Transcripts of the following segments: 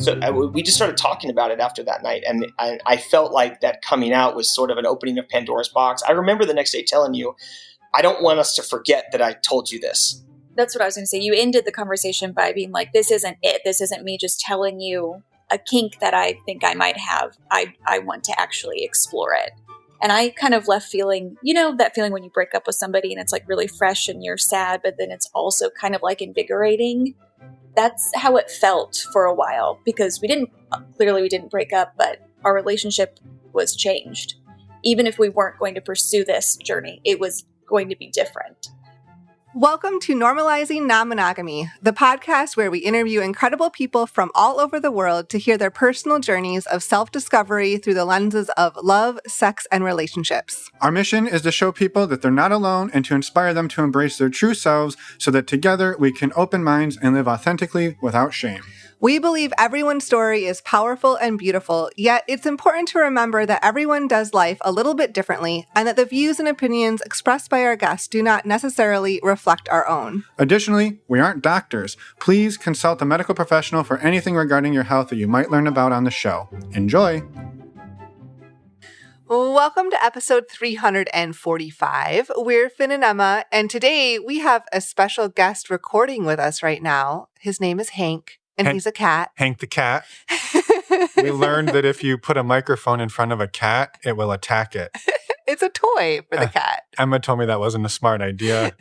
So we just started talking about it after that night. And I felt like that coming out was sort of an opening of Pandora's box. I remember the next day telling you, I don't want us to forget that I told you this. That's what I was going to say. You ended the conversation by being like, this isn't it. This isn't me just telling you a kink that I think I might have. I want to actually explore it. And I kind of left feeling, that feeling when you break up with somebody and it's like really fresh and you're sad, but then it's also kind of like invigorating. That's how it felt for a while, because we didn't break up, but our relationship was changed. Even if we weren't going to pursue this journey, it was going to be different. Welcome to Normalizing Non-Monogamy, the podcast where we interview incredible people from all over the world to hear their personal journeys of self-discovery through the lenses of love, sex, and relationships. Our mission is to show people that they're not alone and to inspire them to embrace their true selves so that together we can open minds and live authentically without shame. We believe everyone's story is powerful and beautiful, yet it's important to remember that everyone does life a little bit differently and that the views and opinions expressed by our guests do not necessarily reflect our own. Additionally, we aren't doctors. Please consult a medical professional for anything regarding your health that you might learn about on the show. Enjoy! Welcome to episode 345. We're Finn and Emma, and today we have a special guest recording with us right now. His name is Hank. And he's a cat. Hank the cat. We learned that if you put a microphone in front of a cat, it will attack it. It's a toy for the cat. Emma told me that wasn't a smart idea.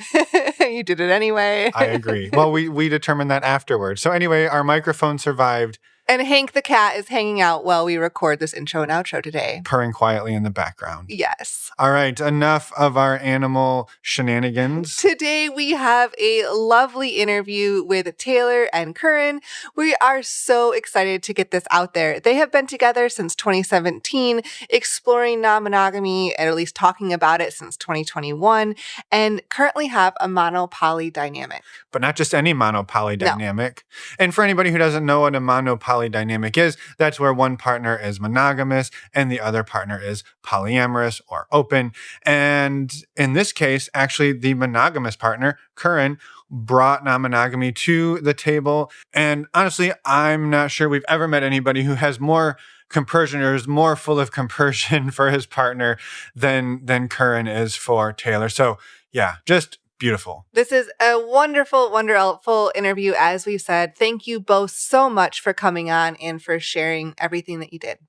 You did it anyway. I agree. Well, we determined that afterwards. So anyway, our microphone survived. And Hank the cat is hanging out while we record this intro and outro today. Purring quietly in the background. Yes. All right, enough of our animal shenanigans. Today we have a lovely interview with Taylor and Kuran. We are so excited to get this out there. They have been together since 2017, exploring non-monogamy, and at least talking about it since 2021, and currently have a mono-poly dynamic. But not just any mono-poly dynamic. No. And for anybody who doesn't know what a mono-poly dynamic is, that's where one partner is monogamous and the other partner is polyamorous or open. And in this case, actually the monogamous partner, Kuran, brought non-monogamy to the table. And honestly, I'm not sure we've ever met anybody who has more compersion or is more full of compersion for his partner than Kuran is for Taylor. So yeah, just beautiful. This is a wonderful, wonderful interview, as we said. Thank you both so much for coming on and for sharing everything that you did.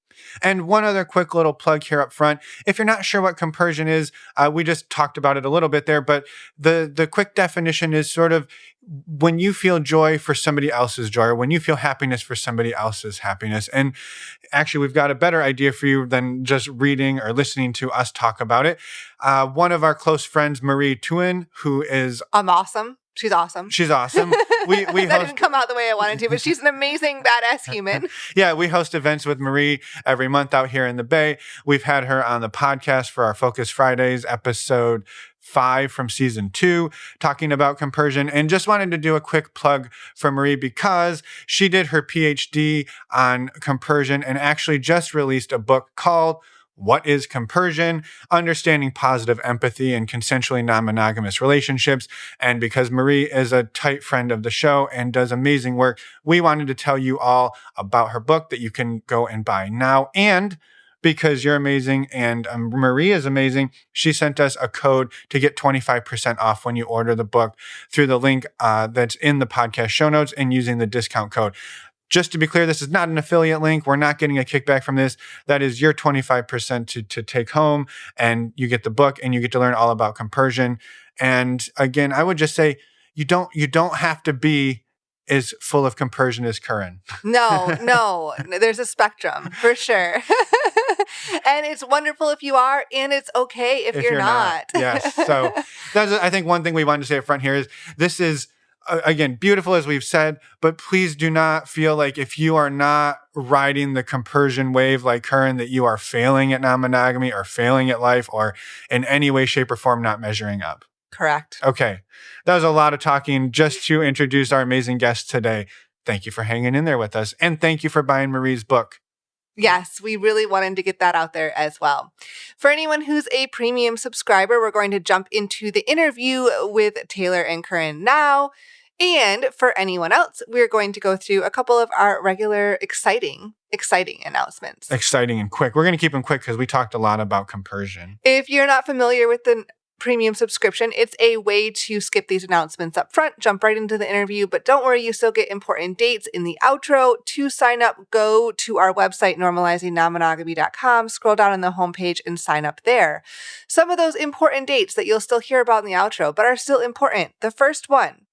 And one other quick little plug here up front. If you're not sure what compersion is, we just talked about it a little bit there, but the quick definition is sort of when you feel joy for somebody else's joy, or when you feel happiness for somebody else's happiness. And actually, we've got a better idea for you than just reading or listening to us talk about it. One of our close friends, Marie Tuin, who is... awesome. She's awesome. She's awesome. We that didn't come out the way I wanted to, but she's an amazing, badass human. Yeah, we host events with Marie every month out here in the Bay. We've had her on the podcast for our Focus Fridays, episode 5 from season 2, talking about compersion, and just wanted to do a quick plug for Marie because she did her PhD on compersion and actually just released a book called What is Compersion? Understanding Positive Empathy in Consensually Non-Monogamous Relationships. And because Marie is a tight friend of the show and does amazing work, we wanted to tell you all about her book that you can go and buy now. And because you're amazing and Marie is amazing, she sent us a code to get 25% off when you order the book through the link that's in the podcast show notes and using the discount code. Just to be clear, this is not an affiliate link. We're not getting a kickback from this. That is your 25% to take home, and you get the book and you get to learn all about compersion. And again, I would just say you don't have to be as full of compersion as Kuran. No, there's a spectrum for sure. And it's wonderful if you are, and it's okay if you're not. Yes. So that's, I think, one thing we wanted to say up front here is this is, again, beautiful as we've said, but please do not feel like if you are not riding the compersion wave like Kuran, that you are failing at non-monogamy or failing at life or in any way, shape, or form not measuring up. Correct. Okay. That was a lot of talking just to introduce our amazing guest today. Thank you for hanging in there with us. And thank you for buying Marie's book. Yes, we really wanted to get that out there as well. For anyone who's a premium subscriber, we're going to jump into the interview with Taylor and Kuran now. And for anyone else, we're going to go through a couple of our regular exciting announcements. Exciting and quick. We're going to keep them quick because we talked a lot about compersion. If you're not familiar with the premium subscription, it's a way to skip these announcements up front, jump right into the interview, but don't worry, you still get important dates in the outro. To sign up, go to our website, normalizingnonmonogamy.com, scroll down on the homepage and sign up there. Some of those important dates that you'll still hear about in the outro, but are still important. The first one,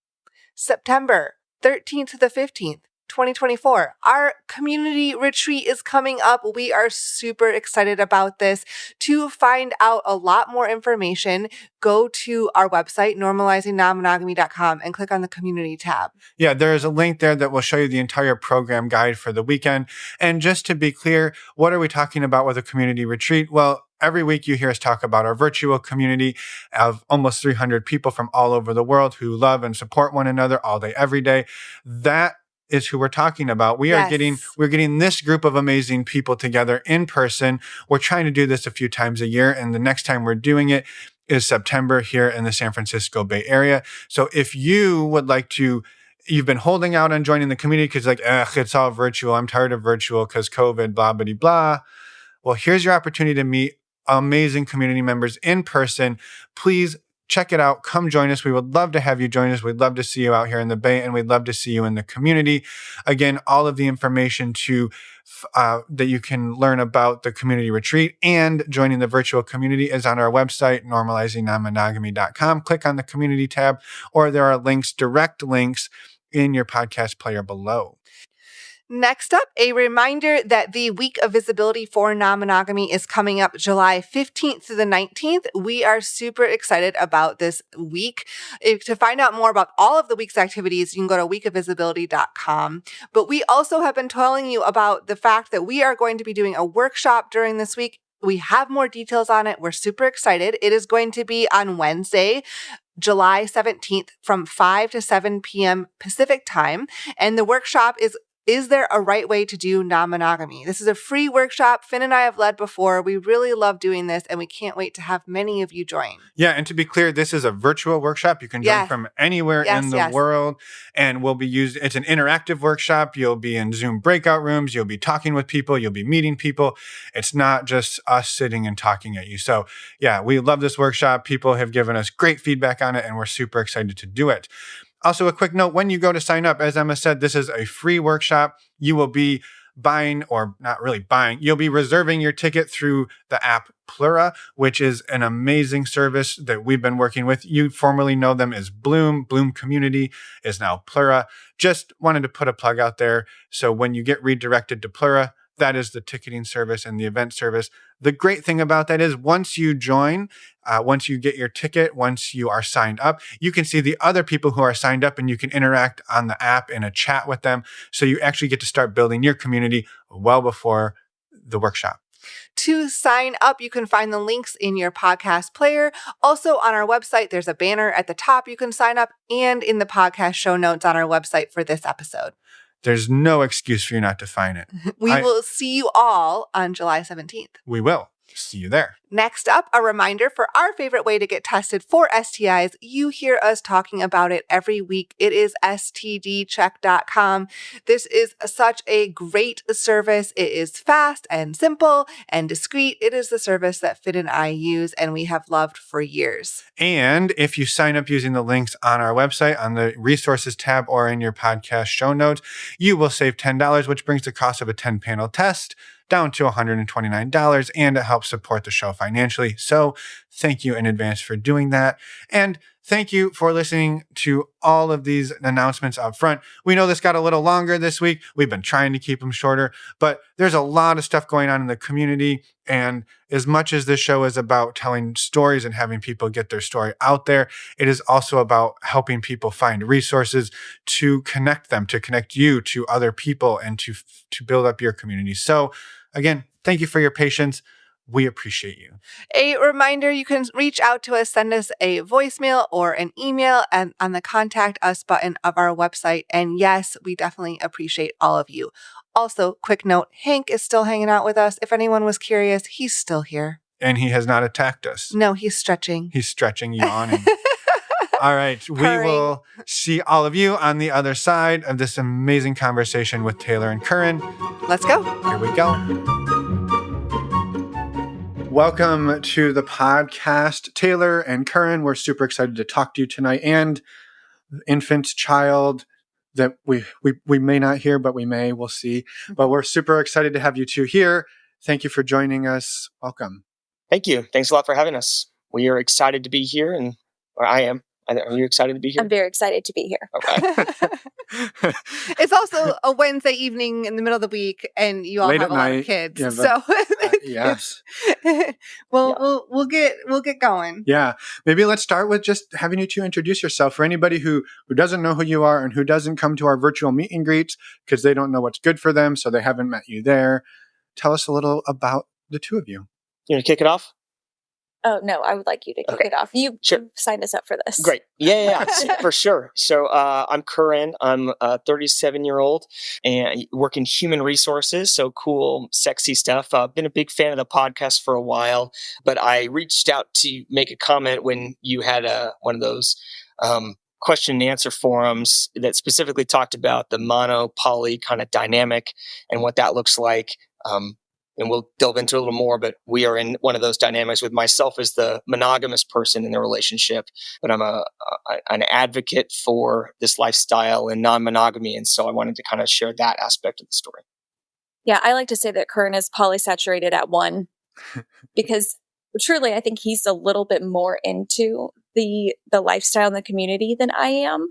September 13th to the 15th. 2024. Our community retreat is coming up. We are super excited about this. To find out a lot more information, go to our website, normalizingnonmonogamy.com, and click on the community tab. Yeah, there is a link there that will show you the entire program guide for the weekend. And just to be clear, what are we talking about with a community retreat? Well, every week you hear us talk about our virtual community of almost 300 people from all over the world who love and support one another all day, every day. That is who we're talking about. We're getting this group of amazing people together in person. We're trying to do this a few times a year, and the next time we're doing it is September here in the San Francisco Bay Area. So if you would like to, you've been holding out on joining the community because it's all virtual. I'm tired of virtual because COVID, blah, blah, blah. Well, here's your opportunity to meet amazing community members in person. Please check it out. Come join us. We would love to have you join us. We'd love to see you out here in the Bay, and we'd love to see you in the community. Again, all of the information that you can learn about the community retreat and joining the virtual community is on our website, normalizingnonmonogamy.com. Click on the community tab, or there are direct links in your podcast player below. Next up, a reminder that the week of visibility for non-monogamy is coming up July 15th to the 19th. We are super excited about this week. To find out more about all of the week's activities, you can go to weekofvisibility.com. But we also have been telling you about the fact that we are going to be doing a workshop during this week. We have more details on it. We're super excited. It is going to be on Wednesday, July 17th from 5 to 7 p.m. Pacific time. And the workshop is there a right way to do non-monogamy? This is a free workshop Finn and I have led before. We really love doing this, and we can't wait to have many of you join. Yeah, and to be clear, this is a virtual workshop. You can join from anywhere in the world, and it's an interactive workshop. You'll be in Zoom breakout rooms. You'll be talking with people. You'll be meeting people. It's not just us sitting and talking at you. So yeah, we love this workshop. People have given us great feedback on it, and we're super excited to do it. Also, a quick note, when you go to sign up, as Emma said, this is a free workshop. You will be you'll be reserving your ticket through the app Plura, which is an amazing service that we've been working with. You formerly know them as Bloom. Bloom Community is now Plura. Just wanted to put a plug out there. So when you get redirected to Plura, that is the ticketing service and the event service. The great thing about that is once you join, once you get your ticket, once you are signed up, you can see the other people who are signed up and you can interact on the app in a chat with them. So you actually get to start building your community well before the workshop. To sign up, you can find the links in your podcast player. Also on our website, there's a banner at the top you can sign up, and in the podcast show notes on our website for this episode. There's no excuse for you not to find it. We will see you all on July 17th. We will. See you there. Next up, a reminder for our favorite way to get tested for STIs. You hear us talking about it every week. It is stdcheck.com. This is such a great service. It is fast and simple and discreet. It is the service that Finn and I use and we have loved for years. And if you sign up using the links on our website, on the resources tab or in your podcast show notes, you will save $10, which brings the cost of a 10-panel test down to $129, and it helps support the show financially. So thank you in advance for doing that. And thank you for listening to all of these announcements up front. We know this got a little longer this week. We've been trying to keep them shorter, but there's a lot of stuff going on in the community. And as much as this show is about telling stories and having people get their story out there, it is also about helping people find resources to connect them, to connect you to other people, and to build up your community. So again, thank you for your patience. We appreciate you. A reminder, you can reach out to us, send us a voicemail or an email and on the Contact Us button of our website. And yes, we definitely appreciate all of you. Also, quick note, Hank is still hanging out with us. If anyone was curious, he's still here. And he has not attacked us. No, he's stretching. He's stretching, yawning. All right. We Purring. will see all of you on the other side of this amazing conversation with Taylor and Kuran. Let's go. Here we go. Welcome to the podcast, Taylor and Kuran. We're super excited to talk to you tonight, and infant child that we may not hear, but we may. We'll see. But we're super excited to have you two here. Thank you for joining us. Welcome. Thank you. Thanks a lot for having us. We are excited to be here, or I am. Are you excited to be here? I'm very excited to be here. Okay. It's also a Wednesday evening in the middle of the week, and you all Late have at a lot night. of kids. Yeah, So yes. we'll get going. Yeah. Maybe let's start with just having you two introduce yourself for anybody who doesn't know who you are and who doesn't come to our virtual meet and greets because they don't know what's good for them, so they haven't met you there. Tell us a little about the two of you. You want to kick it off? Oh, no, I would like you to kick it off. You signed us up for this. Great. Yeah, for sure. So I'm Kuran. I'm a 37-year-old and work in human resources. So cool, sexy stuff. I've been a big fan of the podcast for a while, but I reached out to make a comment when you had one of those question and answer forums that specifically talked about the mono-poly kind of dynamic and what that looks like. And we'll delve into a little more, but we are in one of those dynamics with myself as the monogamous person in the relationship, but I'm an advocate for this lifestyle and non-monogamy. And so I wanted to kind of share that aspect of the story. Yeah, I like to say that Kuran is polysaturated at 1 because truly I think he's a little bit more into the lifestyle and the community than I am.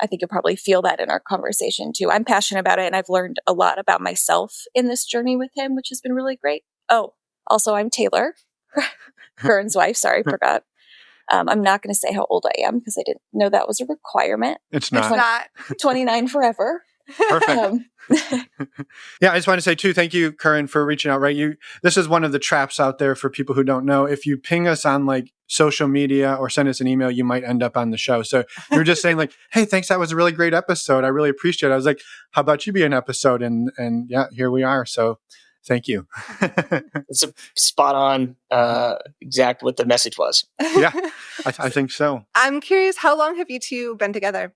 I think you'll probably feel that in our conversation too. I'm passionate about it, and I've learned a lot about myself in this journey with him, which has been really great. Oh, also I'm Taylor, Kuran's wife. Sorry, forgot. I'm not going to say how old I am because I didn't know that was a requirement. It's not. 29 forever. Perfect. Yeah, I just want to say too, thank you, Kuran, for reaching out. Right, this is one of the traps out there for people who don't know. If you ping us on like social media or send us an email, you might end up on the show. So you're just saying like, "Hey, thanks, that was a really great episode. I really appreciate it." I was like, "How about you be an episode?" And yeah, here we are. So thank you. It's a spot on, exact what the message was. Yeah, I think so. I'm curious, how long have you two been together?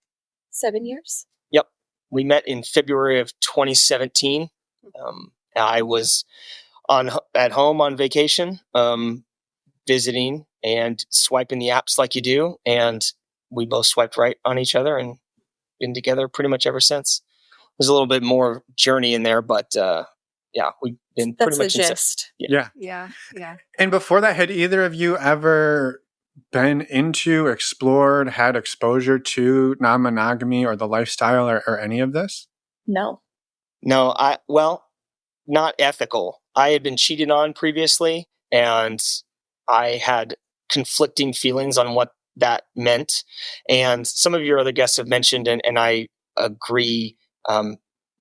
7 years. Yep. We met in February of 2017. I was at home on vacation, visiting and swiping the apps like you do. And we both swiped right on each other and been together pretty much ever since. There's a little bit more journey in there, but yeah, we've been That's pretty much the gist. Yeah. And before that, had either of you ever been into, explored, had exposure to non-monogamy or the lifestyle or any of this? No. No, not ethical. I had been cheated on previously, and I had conflicting feelings on what that meant. And some of your other guests have mentioned, and I agree,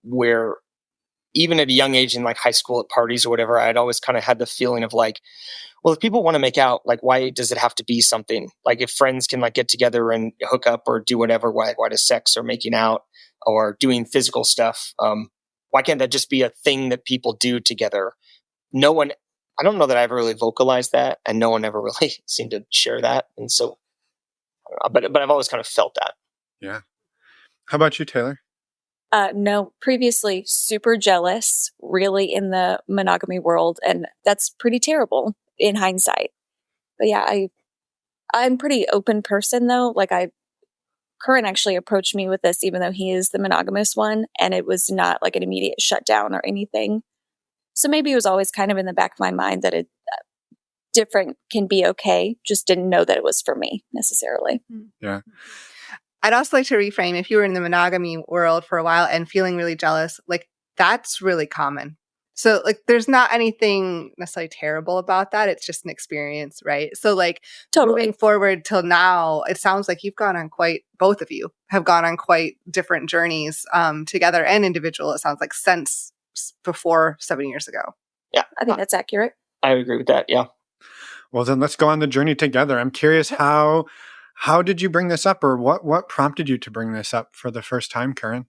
where even at a young age in like high school at parties or whatever, I'd always kind of had the feeling of like, well, if people want to make out, like, why does it have to be something? Like, if friends can like get together and hook up or do whatever, why does sex or making out or doing physical stuff? Why can't that just be a thing that people do together? I don't know that I ever really vocalized that, and no one ever really seemed to share that. And so, but I've always kind of felt that. Yeah. How about you, Taylor? No, previously super jealous, really in the monogamy world, and that's pretty terrible in hindsight. But yeah, I'm pretty open person though. Like Kuran actually approached me with this, even though he is the monogamous one, and it was not like an immediate shutdown or anything. So maybe it was always kind of in the back of my mind that it different can be okay. Just didn't know that it was for me necessarily. Yeah. I'd also like to reframe, if you were in the monogamy world for a while and feeling really jealous, like that's really common. So like there's not anything necessarily terrible about that. It's just an experience, right? So like moving forward till now, it sounds like both of you have gone on quite different journeys together and individual, it sounds like, since before 7 years ago. Yeah. I think that's accurate. I agree with that. Yeah. Well, then let's go on the journey together. I'm curious, how did you bring this up, or what prompted you to bring this up for the first time, Kuran?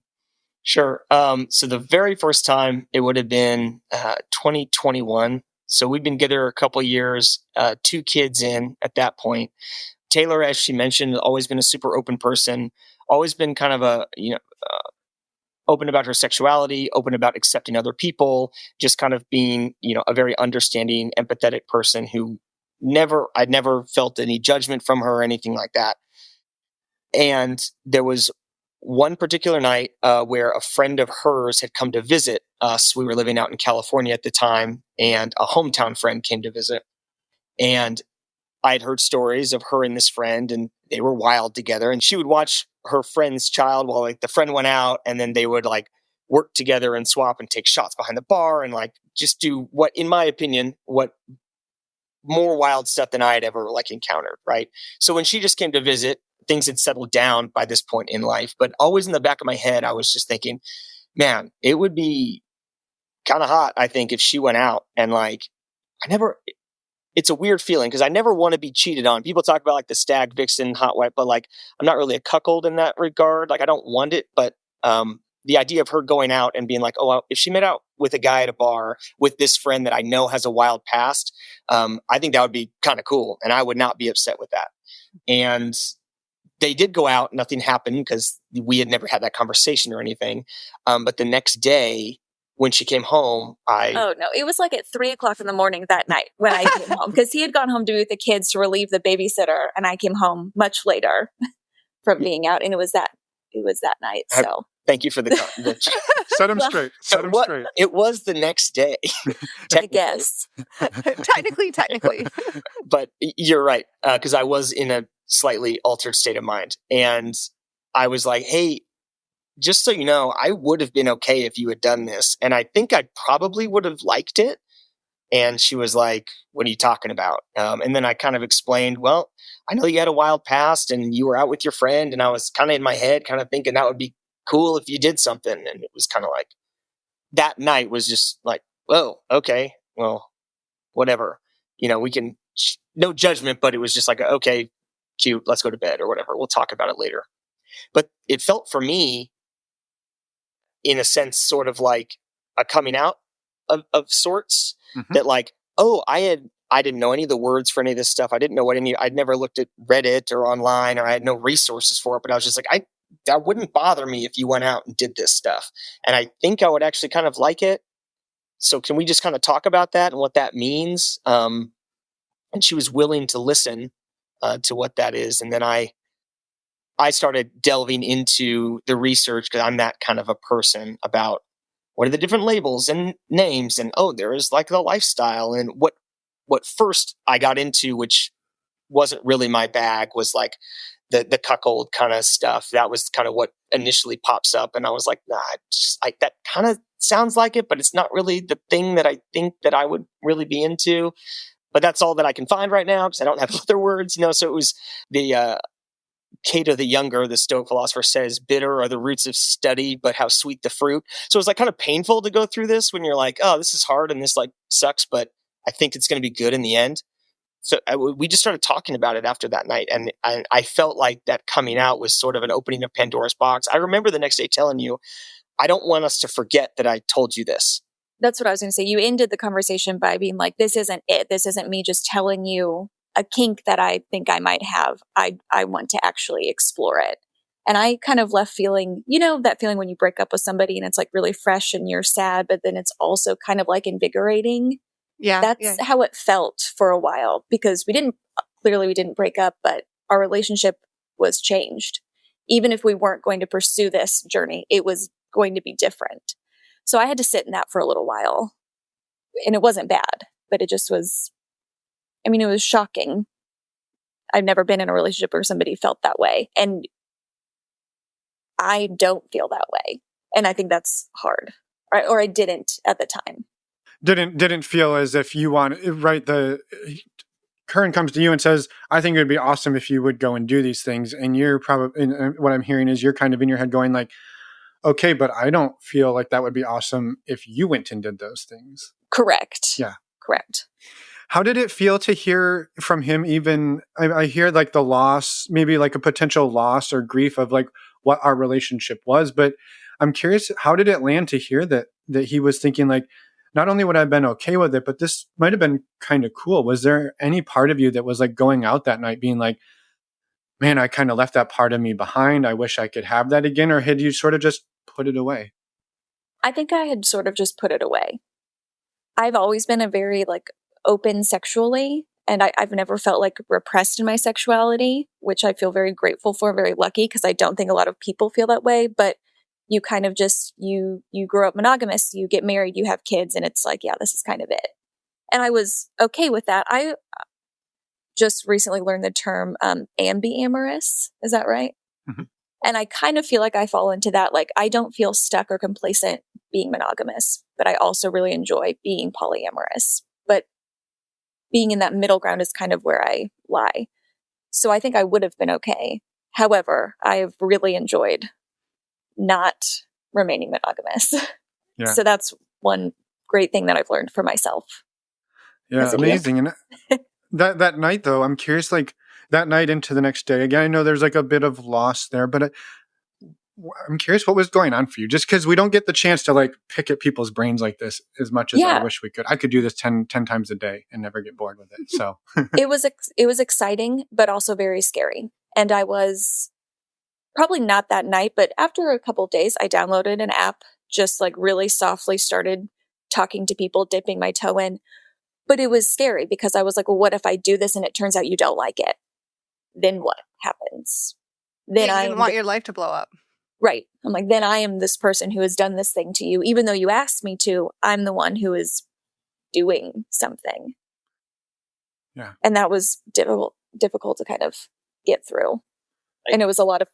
Sure. So the very first time, it would have been 2021. So we've been together a couple years, 2 kids in at that point. Taylor, as she mentioned, always been a super open person, always been kind of a, open about her sexuality, open about accepting other people, just kind of being, a very understanding, empathetic person who I'd never felt any judgment from her or anything like that. And there was one particular night where a friend of hers had come to visit us. We were living out in California at the time, and a hometown friend came to visit. And I'd heard stories of her and this friend, and they were wild together. And she would watch her friend's child while the friend went out, and then they would work together and swap and take shots behind the bar and just do what, in my opinion, what more wild stuff than I had ever encountered. Right. So when she just came to visit, things had settled down by this point in life. But always in the back of my head, I was just thinking, man, it would be kind of hot, I think, if she went out and it's a weird feeling because I never want to be cheated on. People talk about the stag vixen hot wife, but I'm not really a cuckold in that regard. I don't want it, but the idea of her going out and being oh, well, if she met out with a guy at a bar with this friend that I know has a wild past, I think that would be kind of cool, and I would not be upset with that. And they did go out. Nothing happened because we had never had that conversation or anything. But the next day, when she came home, Oh, no. It was at 3:00 in the morning that night when I came home because he had gone home to be with the kids to relieve the babysitter. And I came home much later from being out. And it was that night. So thank you for the set him straight. Set him straight. It was the next day. I guess. Technically. But you're right. Because I was in a slightly altered state of mind. And I was like, hey, just so you know, I would have been okay if you had done this. And I think I probably would have liked it. And she was like, what are you talking about? And then I kind of explained, well, I know you had a wild past and you were out with your friend. And I was kind of in my head kind of thinking that would be cool if you did something. And it was kind of that night was just whoa, okay, well, whatever. We can, no judgment, but it was just okay, cute, let's go to bed or whatever. We'll talk about it later. But it felt for me, in a sense, sort of a coming out of sorts. Mm-hmm. That oh, I didn't know any of the words for any of this stuff. I didn't know I'd never looked at Reddit or online, or I had no resources for it, but I was just that wouldn't bother me if you went out and did this stuff. And I think I would actually kind of like it. So can we just kind of talk about that and what that means? And she was willing to listen to what that is. And then I started delving into the research because I'm that kind of a person about what are the different labels and names. And, oh, there is the lifestyle. And what first I got into, which wasn't really my bag, was the cuckold kind of stuff. That was kind of what initially pops up. And I was nah, that kind of sounds like it, but it's not really the thing that I think that I would really be into. But that's all that I can find right now because I don't have other words, So it was the Cato the Younger, the Stoic philosopher, says, bitter are the roots of study, but how sweet the fruit. So it was kind of painful to go through this when you're oh, this is hard and this sucks, but I think it's going to be good in the end. So we just started talking about it after that night. And I felt that coming out was sort of an opening of Pandora's box. I remember the next day telling you, I don't want us to forget that I told you this. That's what I was going to say. You ended the conversation by being this isn't it. This isn't me just telling you a kink that I think I might have. I want to actually explore it. And I kind of left feeling, that feeling when you break up with somebody and it's really fresh and you're sad, but then it's also kind of invigorating. Yeah. That's how it felt for a while because we didn't break up, but our relationship was changed. Even if we weren't going to pursue this journey, it was going to be different. So I had to sit in that for a little while. And it wasn't bad, but it just was, it was shocking. I've never been in a relationship where somebody felt that way. And I don't feel that way. And I think that's hard. Or I didn't at the time. Didn't feel as if you want, right? Kuran comes to you and says, I think it would be awesome if you would go and do these things. And you're probably, what I'm hearing is you're kind of in your head going okay, but I don't feel like that would be awesome if you went and did those things. Correct. Yeah. Correct. How did it feel to hear from him? Even I hear the loss, maybe a potential loss or grief of what our relationship was. But I'm curious, how did it land to hear that he was thinking not only would I have been okay with it, but this might have been kind of cool. Was there any part of you that was going out that night being man, I kind of left that part of me behind. I wish I could have that again? Or had you sort of just put it away? I think I had sort of just put it away. I've always been a very like open sexually, and I've never felt like repressed in my sexuality, which I feel very grateful for, very lucky, because I don't think a lot of people feel that way. But you kind of just, you grow up monogamous, you get married, you have kids, and it's like, yeah, this is kind of it. And I was okay with that. I just recently learned the term ambiamorous. Is that right? Mm-hmm. And I kind of feel like I fall into that. Like, I don't feel stuck or complacent being monogamous, but I also really enjoy being polyamorous. But being in that middle ground is kind of where I lie. So I think I would have been okay. However, I've really enjoyed not remaining monogamous. Yeah. So that's one great thing that I've learned for myself. Yeah, amazing. And that night, though, I'm curious, like that night into the next day, again, I know there's like a bit of loss there, but I'm curious what was going on for you, just because we don't get the chance to like pick at people's brains like this as much as I wish we could. I could do this 10 times a day and never get bored with it. So it was exciting, but also very scary. And I was probably not that night, but after a couple of days, I downloaded an app, just like really softly started talking to people, dipping my toe in. But it was scary because I was like, well, what if I do this and it turns out you don't like it? Then what happens? Then I didn't want your life to blow up. Right. I'm like, then I am this person who has done this thing to you. Even though you asked me to, I'm the one who is doing something. Yeah. And that was difficult to kind of get through. And it was a lot of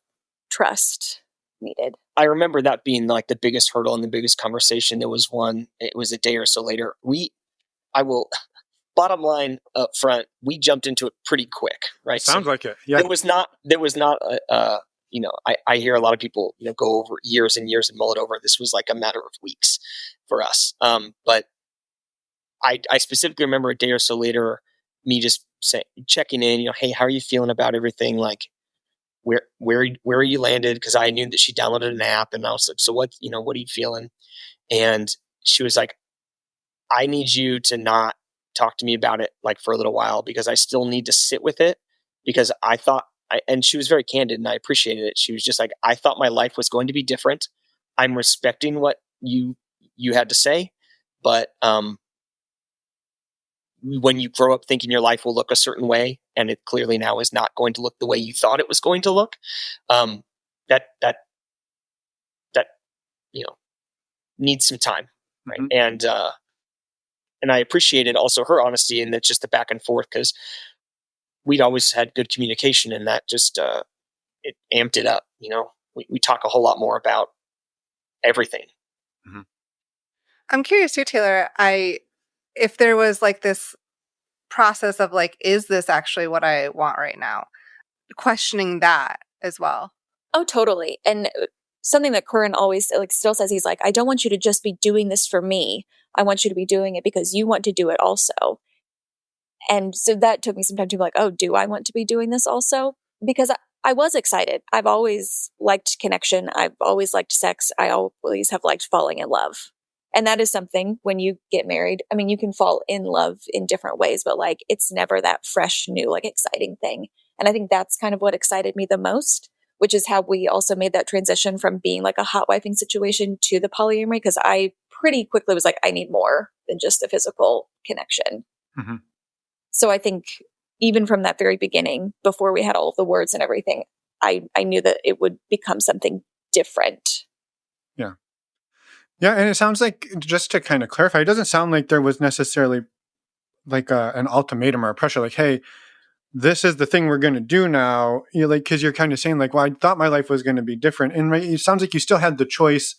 trust needed. I remember that being like the biggest hurdle and the biggest conversation. It was a day or so later. Bottom line up front, we jumped into it pretty quick, right? Sounds like it. Yeah. There was not I hear a lot of people, go over years and years and mull it over. This was like a matter of weeks for us. But I specifically remember a day or so later, me just checking in, hey, how are you feeling about everything? Like, where are you landed? Because I knew that she downloaded an app, and I was like, so what are you feeling? And she was like, I need you to not talk to me about it like for a little while, because I still need to sit with it, because and she was very candid and I appreciated it. She was just like, I thought my life was going to be different. I'm respecting what you had to say, but when you grow up thinking your life will look a certain way, and it clearly now is not going to look the way you thought it was going to look, that needs some time, right? Mm-hmm. And I appreciated also her honesty and that just the back and forth, because we'd always had good communication, and that just it amped it up. We talk a whole lot more about everything. Mm-hmm. I'm curious too, Taylor. If there was like this process of like, is this actually what I want right now? Questioning that as well. Oh, totally. And something that Kuran always still says, he's like, I don't want you to just be doing this for me. I want you to be doing it because you want to do it also. And so that took me some time to be like, oh, do I want to be doing this also? Because I was excited. I've always liked connection. I've always liked sex. I always have liked falling in love. And that is something when you get married, I mean, you can fall in love in different ways, but like, it's never that fresh, new, like exciting thing. And I think that's kind of what excited me the most, which is how we also made that transition from being like a hotwifing situation to the polyamory. Because I pretty quickly was like, I need more than just a physical connection. Mm-hmm. So I think even from that very beginning, before we had all of the words and everything, I knew that it would become something different. Yeah. Yeah. And it sounds like, just to kind of clarify, it doesn't sound like there was necessarily like an ultimatum or a pressure, like, hey, this is the thing we're going to do now. Because you're kind of saying like, well, I thought my life was going to be different. And it sounds like you still had the choice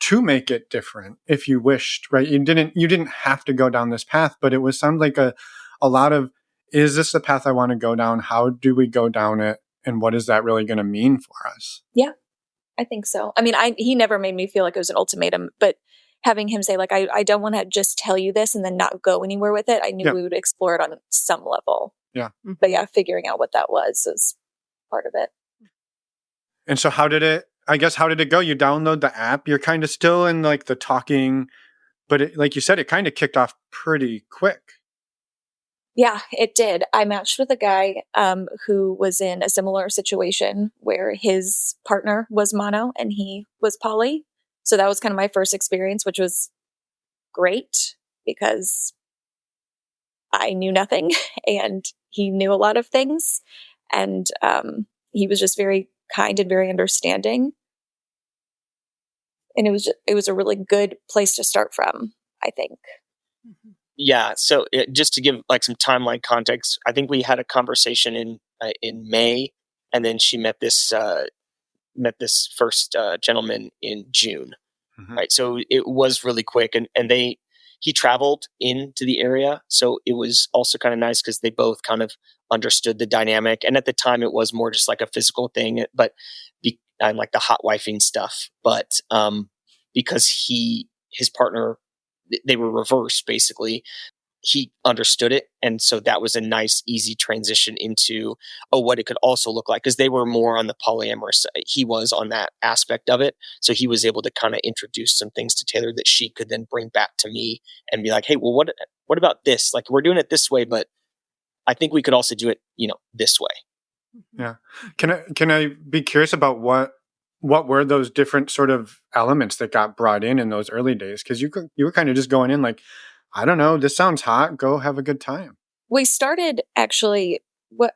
to make it different if you wished, right? You didn't have to go down this path, but it sounded like a lot of, is this the path I want to go down? How do we go down it? And what is that really going to mean for us? Yeah, I think so. I mean, he never made me feel like it was an ultimatum, but having him say like, I don't want to just tell you this and then not go anywhere with it. I knew we would explore it on some level. Yeah. But yeah, figuring out what that was part of it. And so how did it go? You download the app, you're kind of still in like the talking, but like you said, it kind of kicked off pretty quick. Yeah, it did. I matched with a guy who was in a similar situation where his partner was mono and he was poly. So that was kind of my first experience, which was great because I knew nothing and he knew a lot of things. And he was just very kind and very understanding. And it was a really good place to start from, I think. Yeah. So just to give like some timeline context, I think we had a conversation in May, and then she met this first gentleman in June. Mhm. Right. So it was really quick, and he traveled into the area, so it was also kind of nice because they both kind of understood the dynamic. And at the time, it was more just like a physical thing, but and like the hotwifing stuff. But because his partner, they were reversed basically, he understood it, and so that was a nice easy transition into what it could also look like, because they were more on the polyamorous side. He was on that aspect of it, so he was able to kind of introduce some things to Taylor that she could then bring back to me and be like, hey, well, what about this? Like, we're doing it this way, but I think we could also do it this way. Yeah. Can I be curious about what were those different sort of elements that got brought in those early days? Because you were kind of just going in like, I don't know, this sounds hot. Go have a good time. We started actually,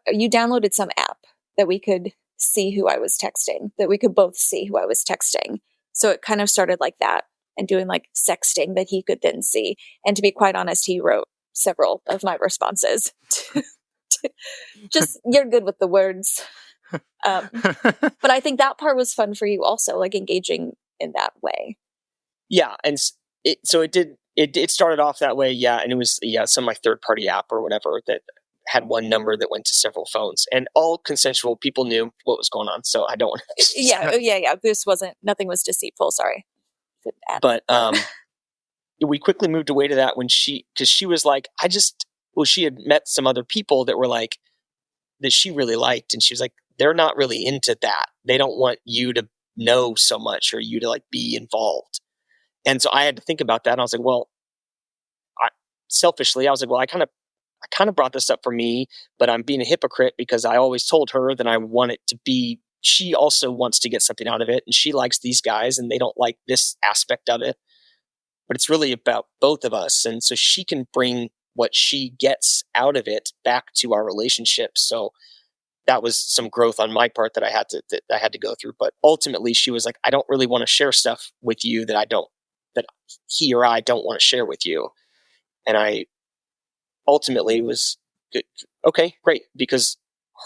you downloaded some app that we could see who I was texting, that we could both see who I was texting. So it kind of started like that, and doing like sexting that he could then see. And to be quite honest, he wrote several of my responses. Just, you're good with the words. But I think that part was fun for you also, like engaging in that way. Yeah, and so it did. It started off that way, yeah, and it was some like third party app or whatever that had one number that went to several phones, and all consensual. People knew what was going on, so I don't want to. Yeah. Nothing was deceitful. Sorry, but we quickly moved away to that because she was like, she had met some other people that were like that she really liked, and she was like, they're not really into that. They don't want you to know so much or you to like be involved. And so I had to think about that. And I was like, well, selfishly, I was like, well, I kind of brought this up for me, but I'm being a hypocrite because I always told her that I want it to be, she also wants to get something out of it. And she likes these guys and they don't like this aspect of it, but it's really about both of us. And so she can bring what she gets out of it back to our relationship. So that was some growth on my part that I had to go through. But ultimately she was like, I don't really want to share stuff with you that he or I don't want to share with you. And I ultimately was good. Okay, great. Because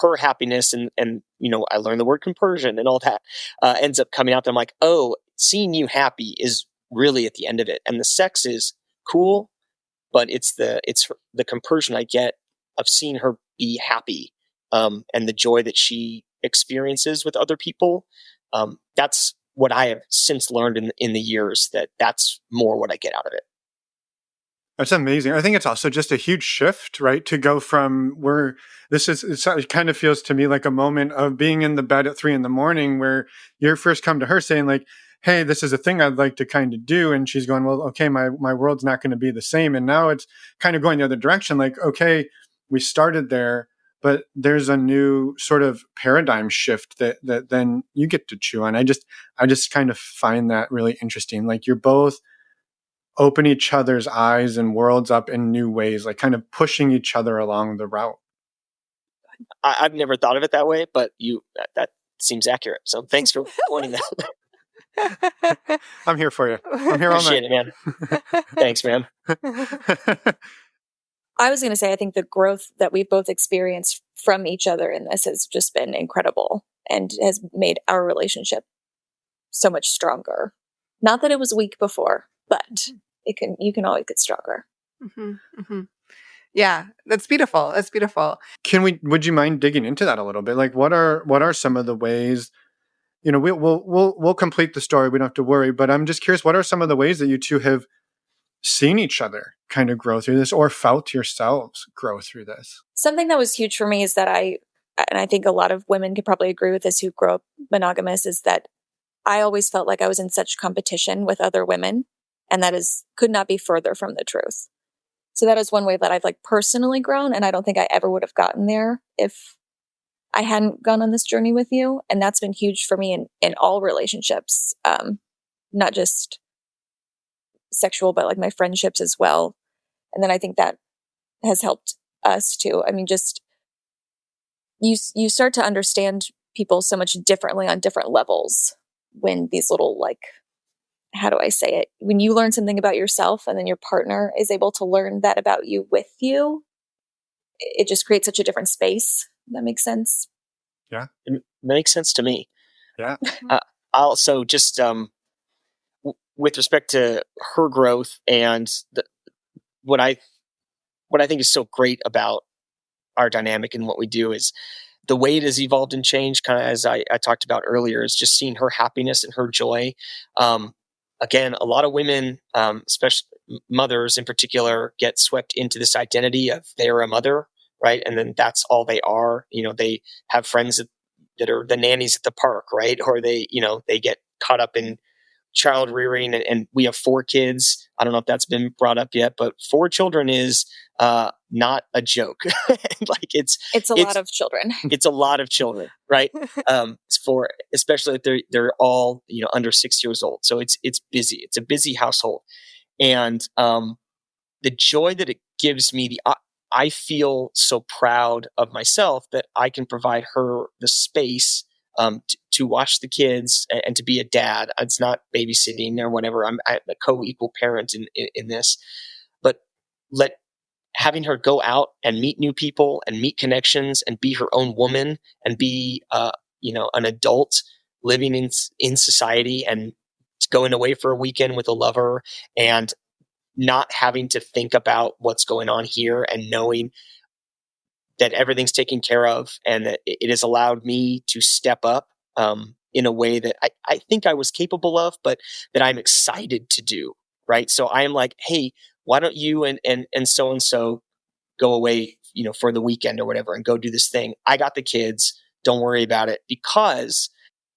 her happiness and I learned the word compersion and all that ends up coming out there. I'm like, oh, seeing you happy is really at the end of it. And the sex is cool, but it's the compersion I get of seeing her be happy, and the joy that she experiences with other people. That's what I have since learned in the years, that's more what I get out of it. That's amazing. I think it's also just a huge shift, right? To go from it kind of feels to me like a moment of being in the bed at 3 a.m. where you first come to her saying like, hey, this is a thing I'd like to kind of do. And she's going, well, okay, my world's not going to be the same. And now it's kind of going the other direction. Like, okay, we started there, but there's a new sort of paradigm shift that then you get to chew on. I just kind of find that really interesting. Like you're both open each other's eyes and worlds up in new ways, like kind of pushing each other along the route. I've never thought of it that way, but that seems accurate. So thanks for pointing that. I'm here for you. I'm here all night. Appreciate it, man. Thanks, man. I was going to say, I think the growth that we've both experienced from each other in this has just been incredible and has made our relationship so much stronger. Not that it was weak before, but you can always get stronger. Mm-hmm, mm-hmm. Yeah, that's beautiful. That's beautiful. Would you mind digging into that a little bit? Like what are some of the ways, we'll complete the story. We don't have to worry, but I'm just curious, what are some of the ways that you two have seen each other kind of grow through this or felt yourselves grow through this? Something that was huge for me is that and I think a lot of women could probably agree with this who grow up monogamous, is that I always felt like I was in such competition with other women, and that could not be further from the truth. So that is one way that I've like personally grown. And I don't think I ever would have gotten there if I hadn't gone on this journey with you. And that's been huge for me in all relationships, not just sexual, but like my friendships as well. And then I think that has helped us too. I mean, just you start to understand people so much differently on different levels when these little, like, how do I say it? When you learn something about yourself and then your partner is able to learn that about you with you, it just creates such a different space. That makes sense. Yeah. It makes sense to me. Yeah. Also, just with respect to her growth and what I think is so great about our dynamic and what we do is the way it has evolved and changed, kind of as I talked about earlier, is just seeing her happiness and her joy. Again, a lot of women, especially mothers in particular, get swept into this identity of they're a mother, right? And then that's all they are. They have friends that are the nannies at the park, right? Or they get caught up in child rearing, and we have 4 kids. I don't know if that's been brought up yet, but 4 children is not a joke. Like it's a lot of children. It's a lot of children, right? For especially if they're all under 6 years old. So it's busy. It's a busy household, and the joy that it gives me, I feel so proud of myself that I can provide her the space to watch the kids and to be a dad. It's not babysitting or whatever. I'm a co-equal parent in this, but having her go out and meet new people and meet connections and be her own woman and be an adult living in society and going away for a weekend with a lover and not having to think about what's going on here and knowing that everything's taken care of and that it has allowed me to step up in a way that I think I was capable of, but that I'm excited to do. Right. So I am like, hey, why don't you and so go away, for the weekend or whatever and go do this thing. I got the kids. Don't worry about it, because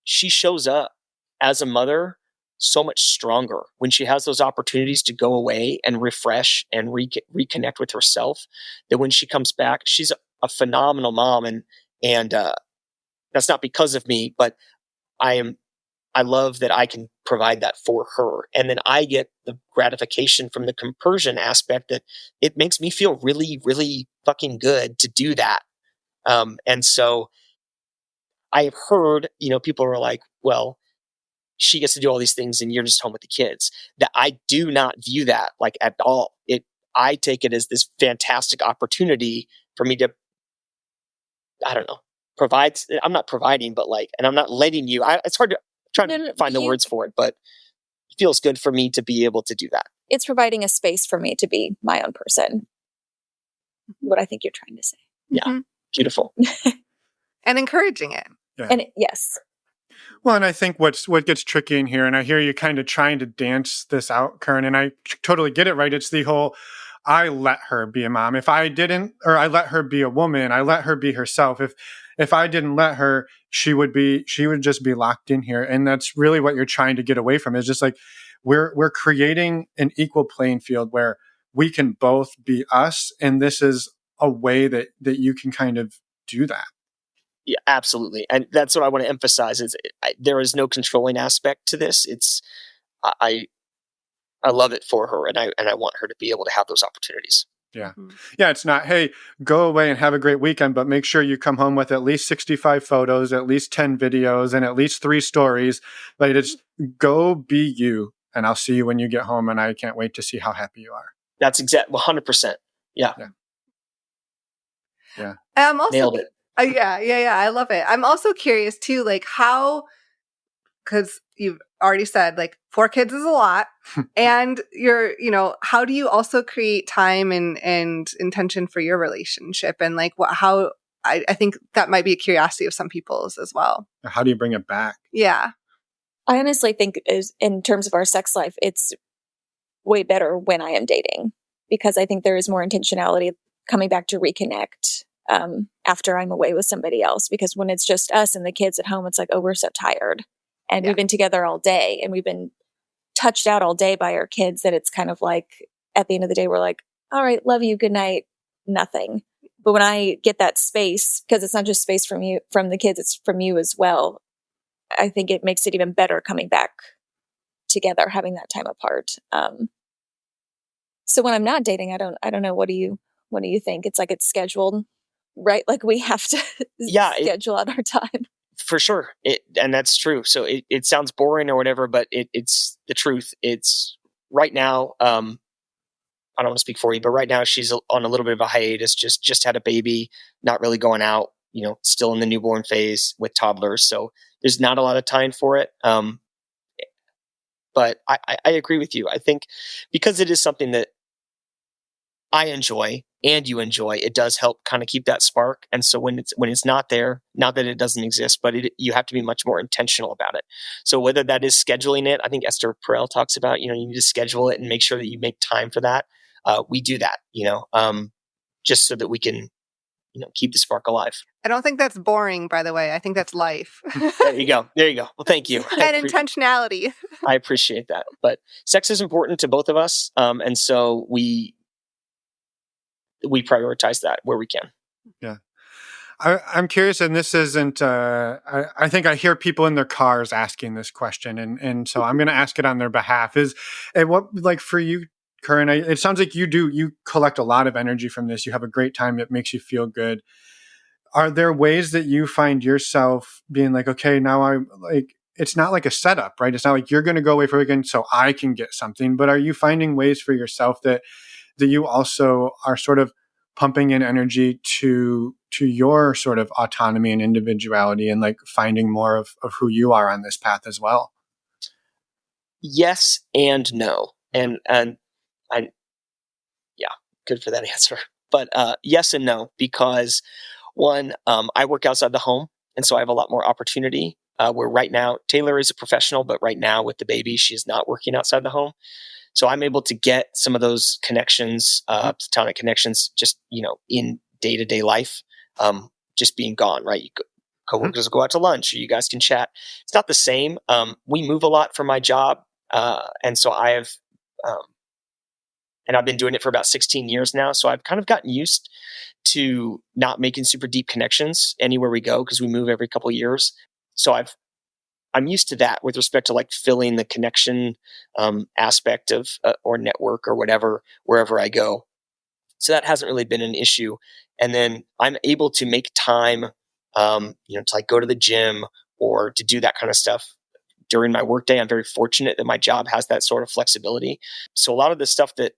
she shows up as a mother so much stronger when she has those opportunities to go away and refresh and reconnect with herself, that when she comes back, she's a phenomenal mom. And that's not because of me, but I love that I can provide that for her. And then I get the gratification from the compersion aspect that it makes me feel really, really fucking good to do that. And so I've heard, people are like, well, she gets to do all these things and you're just home with the kids. That I do not view that like at all. I take it as this fantastic opportunity for me to, I don't know, provide. I'm not providing, but and I'm not letting you, it's hard to try to find the words for it, but it feels good for me to be able to do that. It's providing a space for me to be my own person. What I think you're trying to say. Yeah. Beautiful. And encouraging it. Yeah. And yes. Well, and I think what gets tricky in here, and I hear you kind of trying to dance this out, Karen, and I totally get it, right? It's the whole, I let her be a mom. If I didn't, or I let her be a woman, I let her be herself. If I didn't let her, she would just be locked in here. And that's really what you're trying to get away from. Is just like, we're creating an equal playing field where we can both be us. And this is a way that you can kind of do that. Yeah, absolutely. And that's what I want to emphasize is there is no controlling aspect to this. It's, I love it for her, and I want her to be able to have those opportunities. Yeah. Yeah. It's not, hey, go away and have a great weekend, but make sure you come home with at least 65 photos, at least 10 videos, and at least 3 stories. Like, it's go be you, and I'll see you when you get home. And I can't wait to see how happy you are. That's 100%. Yeah. Yeah. I'm also, nailed it. Yeah. I love it. I'm also curious too, like how, because you've already said like 4 kids is a lot, and how do you also create time and intention for your relationship, and like how I think that might be a curiosity of some people's as well. How do you bring it back? Yeah. I honestly think in terms of our sex life, it's way better when I am dating, because I think there is more intentionality coming back to reconnect after I'm away with somebody else. Because when it's just us and the kids at home, it's like, oh, we're so tired. And we've been together all day and we've been touched out all day by our kids that it's kind of like, at the end of the day, we're like, all right, love you, good night, nothing. But when I get that space, because it's not just space from you, from the kids, it's from you as well, I think it makes it even better coming back together, having that time apart. So when I'm not dating, I don't know. What do you think? It's like it's scheduled, right? Like we have to schedule out our time. For sure. And that's true. So it sounds boring or whatever, but it's the truth. It's right now. I don't want to speak for you, but right now she's on a little bit of a hiatus, just had a baby, not really going out, still in the newborn phase with toddlers. So there's not a lot of time for it. But I agree with you. I think because it is something that I enjoy and you enjoy, it does help kind of keep that spark. And so when it's not there, not that it doesn't exist, but you have to be much more intentional about it. So whether that is scheduling it, I think Esther Perel talks about, you need to schedule it and make sure that you make time for that. We do that, just so that we can, keep the spark alive. I don't think that's boring, by the way. I think that's life. There you go. Well, thank you. And intentionality. I appreciate that. But sex is important to both of us. And so we prioritize that where we can. Yeah. I'm curious, and this isn't, I think I hear people in their cars asking this question, and so I'm going to ask it on their behalf. Like for you, Kuran, it sounds like you collect a lot of energy from this. You have a great time. It makes you feel good. Are there ways that you find yourself being like, okay, now I'm like, it's not like a setup, right? It's not like you're going to go away for a weekend so I can get something, but are you finding ways for yourself that you also are sort of pumping in energy to your sort of autonomy and individuality and like finding more of who you are on this path as well? Yes and no. And yeah, good for that answer. But yes and no, because one, I work outside the home. And so I have a lot more opportunity where right now Taylor is a professional, but right now with the baby, she's not working outside the home. So I'm able to get some of those connections, platonic connections, just, in day-to-day life, just being gone, right? Coworkers will go out to lunch or you guys can chat. It's not the same. We move a lot for my job. And so I have, and I've been doing it for about 16 years now. So I've kind of gotten used to not making super deep connections anywhere we go because we move every couple of years. So I'm used to that with respect to like filling the connection aspect of or network or whatever, wherever I go. So that hasn't really been an issue. And then I'm able to make time, to like go to the gym or to do that kind of stuff during my workday. I'm very fortunate that my job has that sort of flexibility. So a lot of the stuff that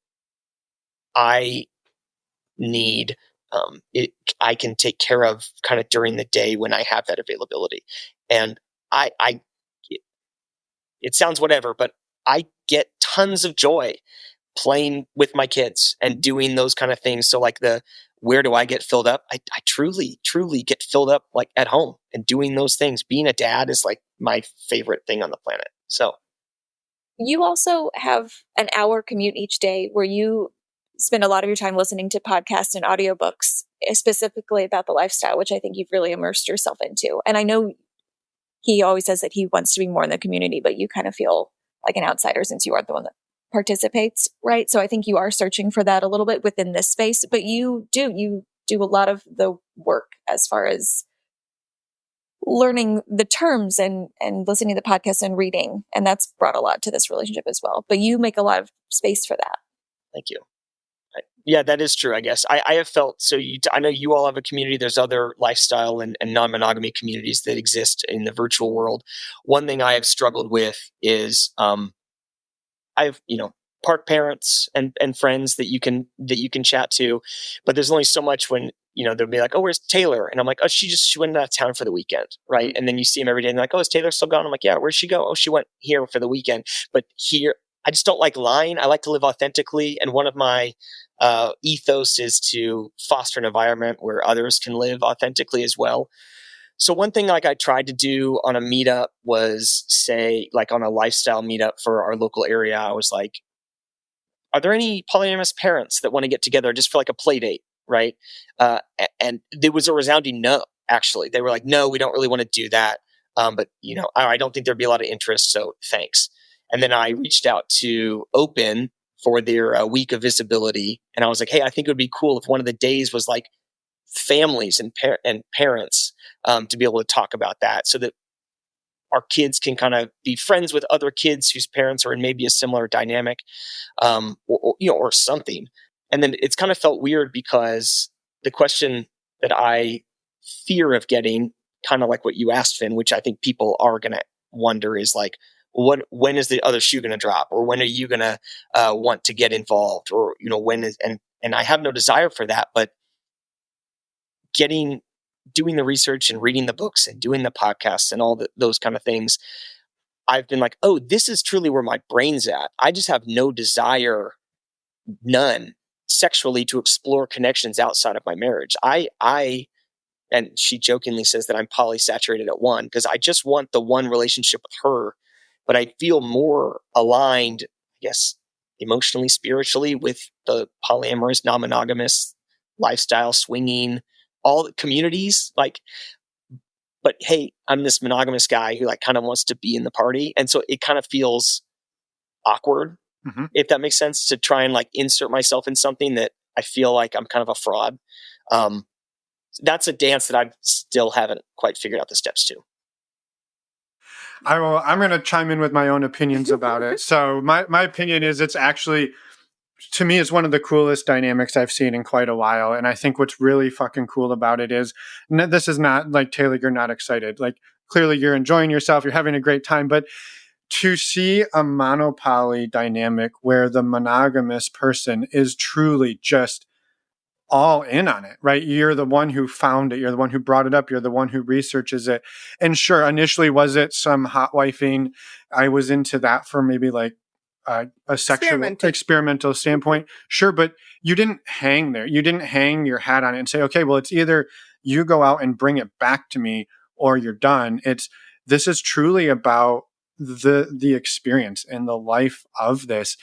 I need, I can take care of kind of during the day when I have that availability. And it sounds whatever, but I get tons of joy playing with my kids and doing those kind of things. So like where do I get filled up? I truly get filled up like at home and doing those things. Being a dad is like my favorite thing on the planet. So you also have an hour commute each day where you spend a lot of your time listening to podcasts and audiobooks, specifically about the lifestyle, which I think you've really immersed yourself into. And I know he always says that he wants to be more in the community, but you kind of feel like an outsider since you are the one that participates, right? So I think you are searching for that a little bit within this space, but you do a lot of the work as far as learning the terms and listening to the podcast and reading. And that's brought a lot to this relationship as well. But you make a lot of space for that. Thank you. Yeah, that is true, I guess. I have felt, so I know you all have a community. There's other lifestyle and non-monogamy communities that exist in the virtual world. One thing I have struggled with is I have, park parents and friends that you can chat to, but there's only so much when, they'll be like, oh, where's Taylor? And I'm like, oh, she went out of town for the weekend. Right. And then you see him every day and they're like, oh, is Taylor still gone? I'm like, yeah, where'd she go? Oh, she went here for the weekend. But here, I just don't like lying. I like to live authentically. And one of my ethos is to foster an environment where others can live authentically as well. So one thing like I tried to do on a meetup was say, like on a lifestyle meetup for our local area, I was like, are there any polyamorous parents that want to get together just for like a play date? Right. And there was a resounding no, actually. They were like, no, we don't really want to do that. But, I don't think there'd be a lot of interest. So thanks. And then I reached out to Open for their week of visibility. And I was like, hey, I think it would be cool if one of the days was like families and parents to be able to talk about that, so that our kids can kind of be friends with other kids whose parents are in maybe a similar dynamic, or something. And then it's kind of felt weird because the question that I fear of getting, kind of like what you asked, Finn, which I think people are going to wonder, is like, when is the other shoe going to drop, or when are you going to want to get involved, or when is, and I have no desire for that, but doing the research and reading the books and doing the podcasts and all those kind of things, I've been like, oh, this is truly where my brain's at. I just have no desire, none, sexually, to explore connections outside of my marriage. And she jokingly says that I'm polysaturated at one, because I just want the one relationship with her, but I feel more aligned, I guess, emotionally, spiritually, with the polyamorous, non-monogamous lifestyle, swinging, all the communities, like, but hey, I'm this monogamous guy who like kind of wants to be in the party. And so it kind of feels awkward, if that makes sense, to try and like insert myself in something that I feel like I'm kind of a fraud. That's a dance that I still haven't quite figured out the steps to. I'm going to chime in with my own opinions about it. So my opinion is, it's actually, to me, it's one of the coolest dynamics I've seen in quite a while. And I think what's really fucking cool about it is, this is not like, Taylor, you're not excited. Like, clearly you're enjoying yourself, you're having a great time, but to see a monopoly dynamic where the monogamous person is truly just all in on it, right? You're the one who found it. You're the one who brought it up. You're the one who researches it. And sure, initially, was it some hotwifing? I was into that for maybe like a sexual experimental standpoint. Sure, but you didn't hang there. You didn't hang your hat on it and say, okay, well, it's either you go out and bring it back to me or you're done. This is truly about the experience and the life of this,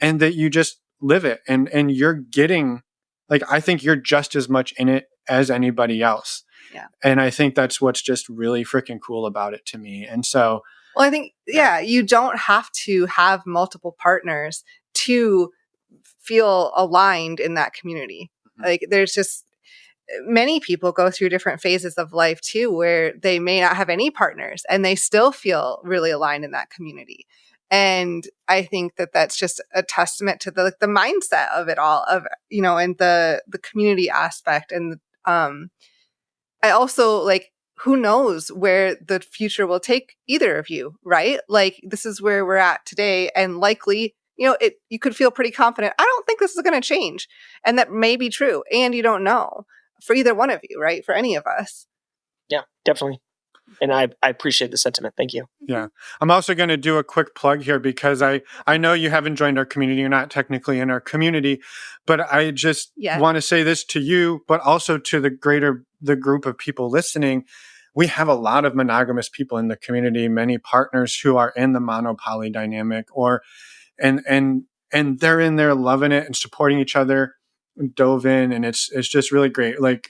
and that you just live it, and you're getting, like, I think you're just as much in it as anybody else. Yeah. And I think that's what's just really freaking cool about it to me. And so, well, I think, you don't have to have multiple partners to feel aligned in that community. Like, there's just, many people go through different phases of life too, where they may not have any partners and they still feel really aligned in that community. And I think that that's just a testament to the mindset of it all, of, and the community aspect. And I also, like, who knows where the future will take either of you, right? Like, this is where we're at today, and likely, you could feel pretty confident, I don't think this is going to change. And that may be true. And you don't know for either one of you, right? For any of us. Yeah, definitely. And I appreciate the sentiment. Thank you. Yeah. I'm also going to do a quick plug here, because I know you haven't joined our community. You're not technically in our community, but I just want to say this to you, but also to the group of people listening. We have a lot of monogamous people in the community, many partners who are in the monopoly dynamic, and they're in there loving it and supporting each other, dove in, and it's just really great. Like,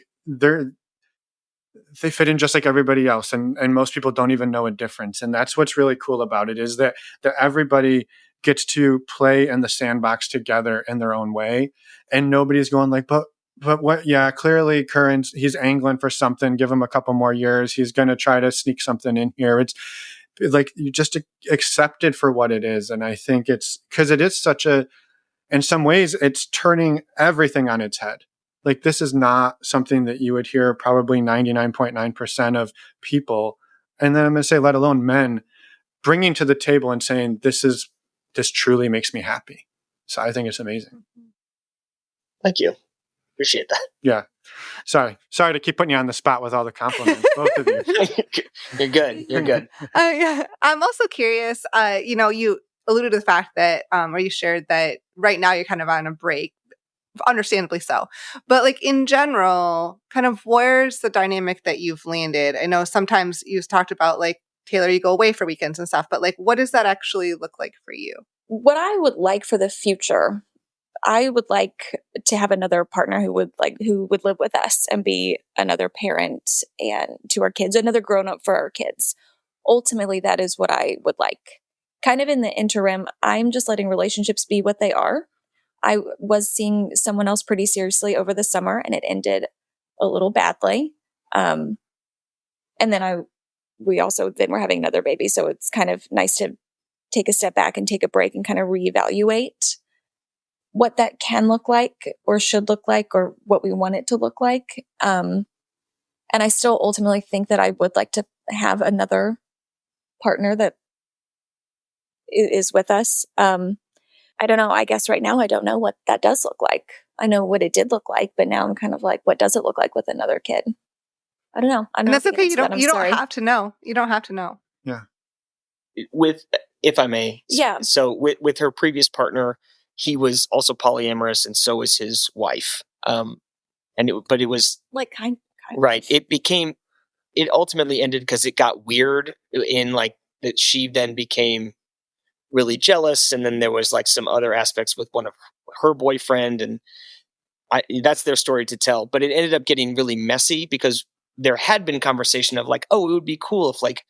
they fit in just like everybody else, and most people don't even know a difference. And that's what's really cool about it, is that everybody gets to play in the sandbox together in their own way, and nobody's going like, but what? Yeah, clearly Kuran's, he's angling for something. Give him a couple more years. He's going to try to sneak something in here. It's like, you just accept it for what it is. And I think it's because it is in some ways, it's turning everything on its head. Like, this is not something that you would hear probably 99.9% of people. And then I'm going to say, let alone men, bringing to the table and saying, this truly makes me happy. So I think it's amazing. Thank you. Appreciate that. Yeah. Sorry to keep putting you on the spot with all the compliments, both of you. You're good. You're good. Yeah. I'm also curious, you alluded to the fact that, or you shared that right now you're kind of on a break, understandably so. But like, in general, kind of where's the dynamic that you've landed? I know sometimes you've talked about, like, Taylor, you go away for weekends and stuff, but like, what does that actually look like for you? What I would like for the future, I would like to have another partner who would live with us and be another parent and to our kids, another grown up for our kids. Ultimately, that is what I would like. Kind of in the interim, I'm just letting relationships be what they are. I was seeing someone else pretty seriously over the summer, and it ended a little badly. And then we also then we're having another baby. So it's kind of nice to take a step back and take a break and kind of reevaluate what that can look like or should look like or what we want it to look like. And I still ultimately think that I would like to have another partner that is with us. I don't know. I guess right now I don't know what that does look like. I know what it did look like, but now I'm kind of like, what does it look like with another kid? I don't know. And that's okay. You don't have to know. You don't have to know. Yeah. If I may. Yeah. So with her previous partner, he was also polyamorous, and so was his wife. But it was like kind right. It ultimately ended because it got weird in like that she then became really jealous, and then there was like some other aspects with one of her boyfriend, and that's their story to tell. But it ended up getting really messy because there had been conversation of like, oh, it would be cool if like,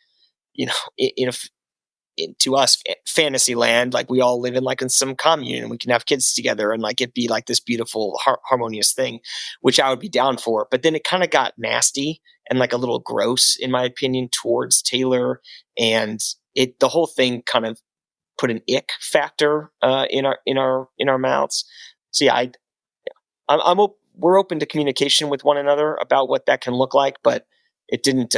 to us fantasy land, like we all live in some commune and we can have kids together and like it'd be like this beautiful harmonious thing, which I would be down for. But then it kind of got nasty and like a little gross in my opinion towards Taylor, and the whole thing kind of put an ick factor in our mouths. So yeah, we're open to communication with one another about what that can look like, but it didn't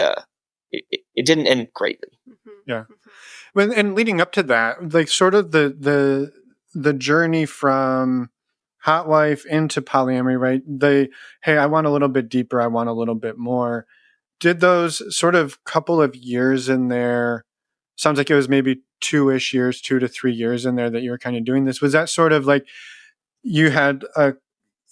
it didn't end greatly. Yeah. Well, and leading up to that, like sort of the journey from hot wife into polyamory, right? Hey, I want a little bit deeper. I want a little bit more. Did those sort of couple of years in there, sounds like it was maybe 2-ish years, 2 to 3 years in there that you were kind of doing this. Was that sort of like you had a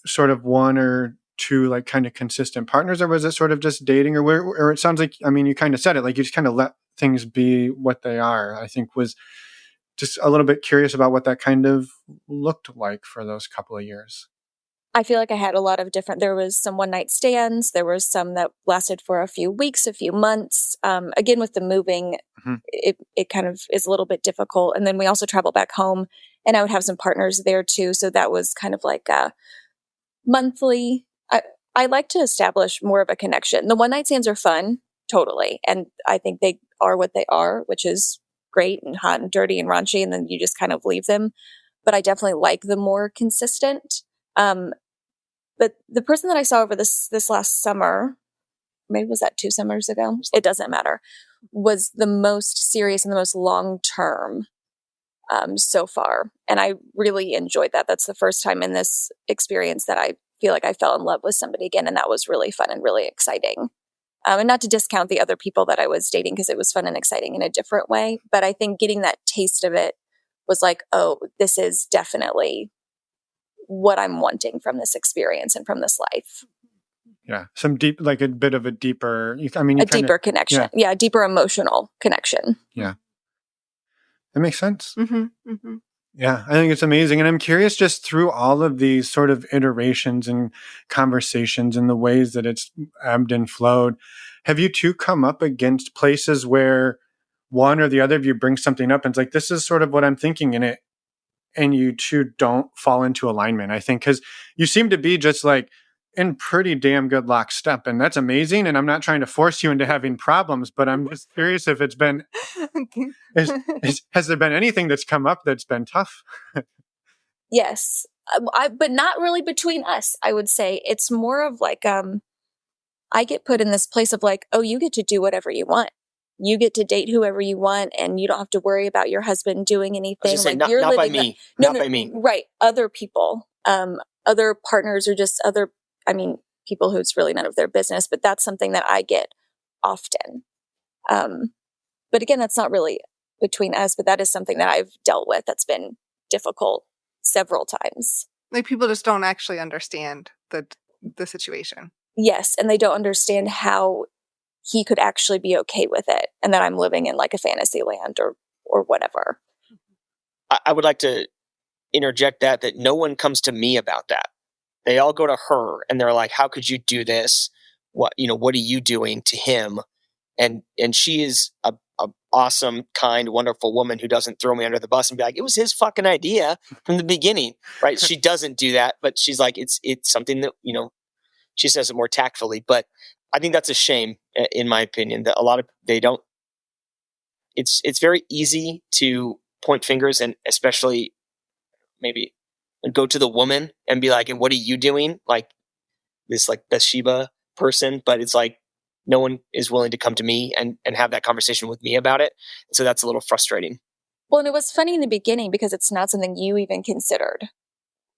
sort of one or two like kind of consistent partners, or was it sort of just dating, or it sounds like, I mean, you kind of said it, like you just kind of let things be what they are. I think was just a little bit curious about what that kind of looked like for those couple of years. I feel like I had a lot of there was some one night stands. There was some that lasted for a few weeks, a few months. Again, with the moving, it kind of is a little bit difficult. And then we also travel back home and I would have some partners there too. So that was kind of like a monthly. I like to establish more of a connection. The one night stands are fun, totally. And I think they are what they are, which is great and hot and dirty and raunchy. And then you just kind of leave them. But I definitely like the more consistent. But the person that I saw over this last summer, maybe was that 2 summers ago? It doesn't matter. Was the most serious and the most long-term so far. And I really enjoyed that. That's the first time in this experience that I feel like I fell in love with somebody again. And that was really fun and really exciting. And not to discount the other people that I was dating because it was fun and exciting in a different way. But I think getting that taste of it was like, oh, this is definitely what I'm wanting from this experience and from this life. Yeah. Some deep, like a bit of a deeper, deeper connection. Yeah. A deeper emotional connection. Yeah. That makes sense. Mm-hmm. Mm-hmm. Yeah, I think it's amazing. And I'm curious, just through all of these sort of iterations and conversations and the ways that it's ebbed and flowed, have you two come up against places where one or the other of you brings something up and it's like, this is sort of what I'm thinking in it, and you two don't fall into alignment? I think because you seem to be just like in pretty damn good lockstep, and that's amazing. And I'm not trying to force you into having problems, but I'm just curious if it's been, has there been anything that's come up that's been tough? Yes. But not really between us, I would say. It's more of like, I get put in this place of like, oh, you get to do whatever you want. You get to date whoever you want, and you don't have to worry about your husband doing anything. Like not, you're not living by me. Not by me. Right. Other people, other partners, or just other, people who it's really none of their business. But that's something that I get often. But again, that's not really between us, but that is something that I've dealt with that's been difficult several times. Like people just don't actually understand the situation. Yes, and they don't understand how he could actually be okay with it, and that I'm living in like a fantasy land or whatever. I would like to interject that no one comes to me about that. They all go to her and they're like, how could you do this? What are you doing to him? And she is a a awesome, kind, wonderful woman who doesn't throw me under the bus and be like, it was his fucking idea from the beginning, right? She doesn't do that, but she's like, it's something that, she says it more tactfully, but I think that's a shame, in my opinion, that they don't, it's very easy to point fingers, and especially maybe go to the woman and be like, and what are you doing? Like this, like Bathsheba person, but it's like, no one is willing to come to me and have that conversation with me about it. So that's a little frustrating. Well, and it was funny in the beginning because it's not something you even considered.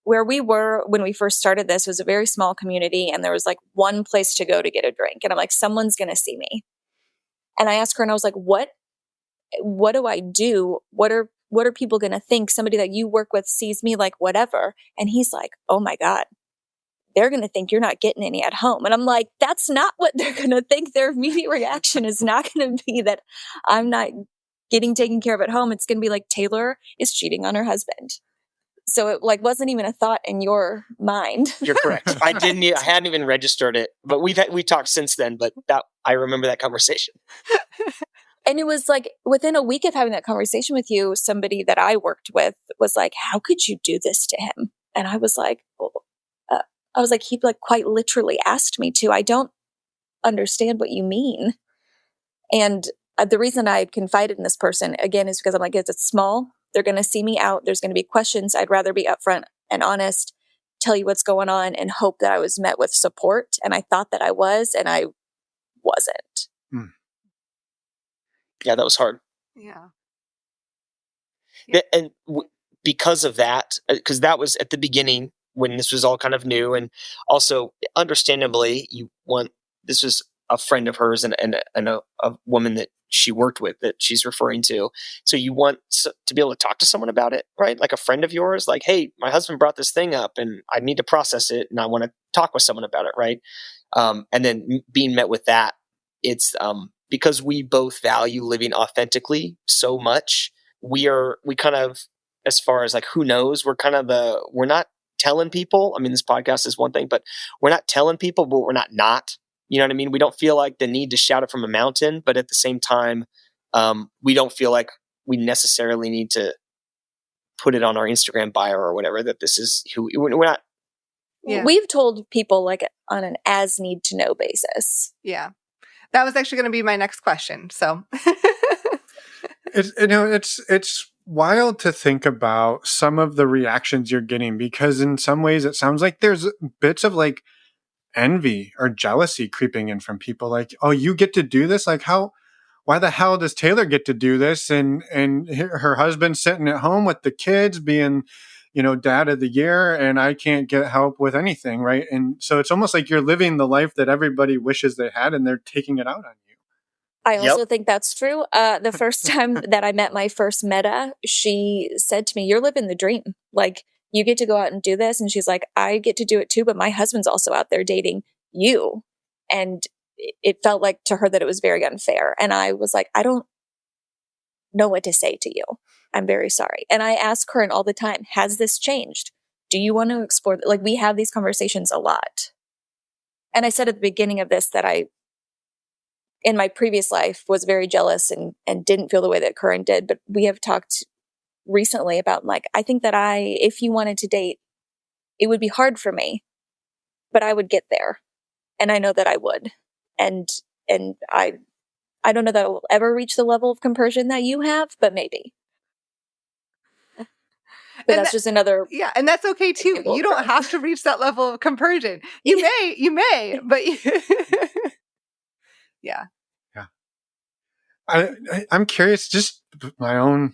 Where we were when we first started this was a very small community, and there was like one place to go to get a drink. And I'm like, someone's going to see me. And I asked her, and I was like, what do I do? What are people going to think? Somebody that you work with sees me, like, whatever. And he's like, oh my God, they're going to think you're not getting any at home. And I'm like, that's not what they're going to think. Their immediate reaction is not going to be that I'm not getting taken care of at home. It's going to be like, Taylor is cheating on her husband. So it like wasn't even a thought in your mind. You're correct. I hadn't even registered it, but we talked since then, but I remember that conversation. And it was like within a week of having that conversation with you, somebody that I worked with was like, how could you do this to him? And I was like, he like quite literally asked me to. I don't understand what you mean. And the reason I confided in this person, again, is because I'm like, it's small. They're going to see me out. There's going to be questions. I'd rather be upfront and honest, tell you what's going on, and hope that I was met with support. And I thought that I was, and I wasn't. Yeah, that was hard. Yeah. And because of that, because that was at the beginning when this was all kind of new, and also understandably, this was a friend of hers and a woman that she worked with that she's referring to. So you want to be able to talk to someone about it, right? Like a friend of yours, like, hey, my husband brought this thing up and I need to process it and I want to talk with someone about it, right? And then being met with that, it's because we both value living authentically so much. We kind of, as far as like who knows, we're not telling people. I mean, this podcast is one thing, but we're not telling people, but we're not. You know what I mean? We don't feel like the need to shout it from a mountain, but at the same time, we don't feel like we necessarily need to put it on our Instagram bio or whatever, that this is who we're not. Yeah. We've told people like on an as need to know basis. Yeah. That was actually going to be my next question. So it's wild to think about some of the reactions you're getting, because in some ways it sounds like there's bits of like envy or jealousy creeping in from people, like, oh, you get to do this? Like, why the hell does Taylor get to do this? And her husband's sitting at home with the kids being, dad of the year, and I can't get help with anything, right? And so it's almost like you're living the life that everybody wishes they had, and they're taking it out on you. I also think that's true. The first time that I met my first Meta, she said to me, you're living the dream. Like, you get to go out and do this. And she's like, I get to do it too, but my husband's also out there dating you. And it felt like to her that it was very unfair. And I was like, I don't know what to say to you. I'm very sorry. And I ask her all the time, has this changed? Do you want to explore? Like, we have these conversations a lot. And I said at the beginning of this that I, in my previous life, was very jealous and didn't feel the way that Kuran did. But we have talked recently about, like, I think that if you wanted to date, it would be hard for me, but I would get there. And I know that I would. And I don't know that I will ever reach the level of compersion that you have, but maybe. But that's just another. Yeah, and that's okay too. You don't have to reach that level of compersion. You may, but yeah. I'm curious, just my own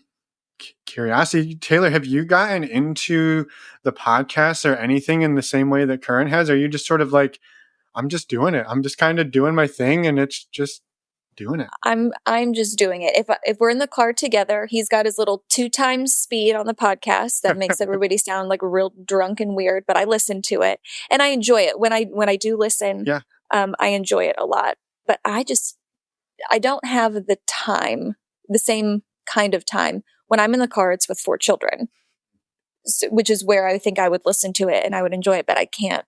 curiosity. Taylor, have you gotten into the podcast or anything in the same way that Kuran has? Or are you just sort of like, I'm just doing it. I'm just kind of doing my thing, and it's just doing it. I'm just doing it. If we're in the car together, he's got his little 2 times speed on the podcast that makes everybody sound like real drunk and weird, but I listen to it and I enjoy it. When I do listen, I enjoy it a lot. But I don't have the time, the same kind of time. When I'm in the car, it's with 4 children, which is where I think I would listen to it and I would enjoy it, but I can't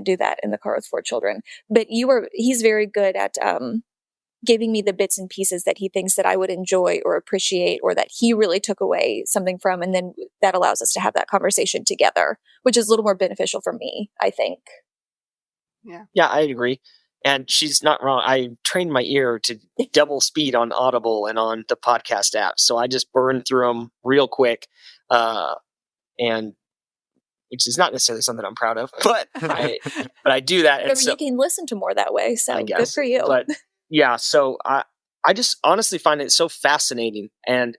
do that in the car with 4 children. But he's very good at giving me the bits and pieces that he thinks that I would enjoy or appreciate, or that he really took away something from. And then that allows us to have that conversation together, which is a little more beneficial for me, I think. Yeah, I agree. And she's not wrong. I trained my ear to double speed on Audible and on the podcast app. So I just burned through them real quick. And which is not necessarily something I'm proud of, but I do that. And so, you can listen to more that way. So good for you. But yeah, so I just honestly find it so fascinating. And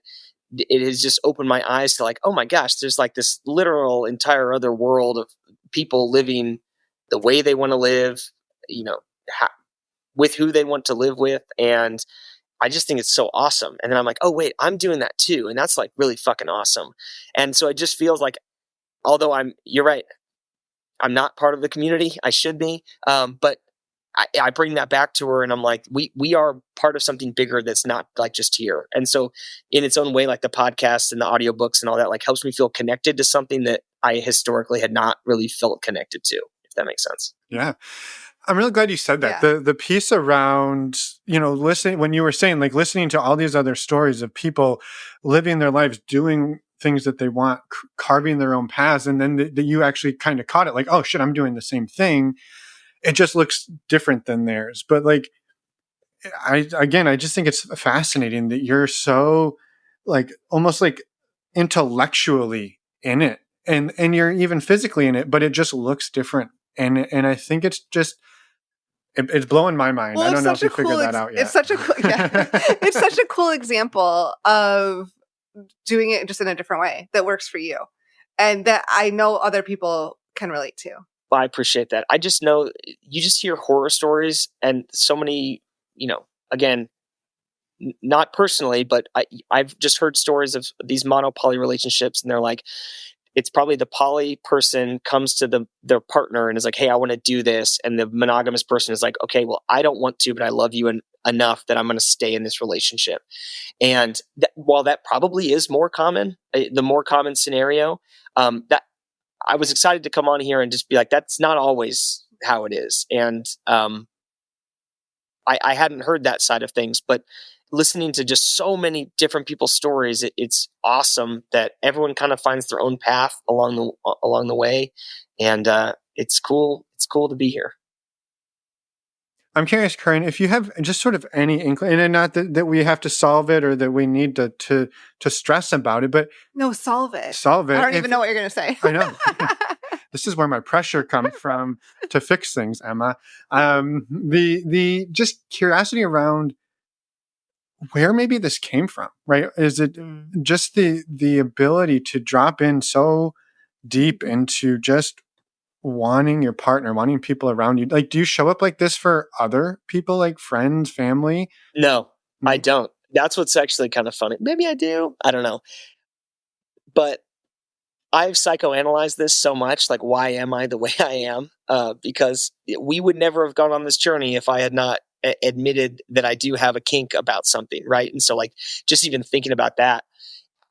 it has just opened my eyes to like, oh my gosh, there's like this literal entire other world of people living the way they want to live, with who they want to live with. And I just think it's so awesome. And then I'm like, oh wait, I'm doing that too. And that's like really fucking awesome. And so it just feels like, although you're right, I'm not part of the community. I should be. But I bring that back to her and I'm like, we are part of something bigger that's not like just here. And so in its own way, like the podcasts and the audiobooks and all that, like helps me feel connected to something that I historically had not really felt connected to, if that makes sense. Yeah. I'm really glad you said that. Yeah. The piece around, listening, when you were saying like listening to all these other stories of people living their lives, doing things that they want, carving their own paths. And then you actually kind of caught it like, oh shit, I'm doing the same thing. It just looks different than theirs. But like, I just think it's fascinating that you're so like almost like intellectually in it and you're even physically in it, but it just looks different. And I think it's just, it's blowing my mind. Well, I don't know if you figured that out yet. It's such a cool, it's such a cool example of doing it just in a different way that works for you. And that I know other people can relate to. Well, I appreciate that. I just know you just hear horror stories and so many, again, not personally, but I've just heard stories of these mono-poly relationships and they're like, it's probably the poly person comes to their partner and is like, hey, I want to do this. And the monogamous person is like, okay, well, I don't want to, but I love you enough that I'm going to stay in this relationship. And while that probably is more common, the more common scenario, that I was excited to come on here and just be like, that's not always how it is. And I hadn't heard that side of things, but listening to just so many different people's stories, it's awesome that everyone kind of finds their own path along the way. And it's cool. It's cool to be here. I'm curious, Kuran, if you have just sort of any inkling, and not that we have to solve it or that we need to stress about it, but no, solve it. Solve it. I don't even know what you're going to say. I know. This is where my pressure comes from to fix things, Emma. The just curiosity around where maybe this came from, right? Is it just the ability to drop in so deep into just wanting your partner, wanting people around you? Like, do you show up like this for other people, like friends, family? No, I don't. That's what's actually kind of funny. Maybe I do. I don't know. But I've psychoanalyzed this so much. Like, why am I the way I am? Because we would never have gone on this journey if I had not admitted that I do have a kink about something, right? And so, like, just even thinking about that,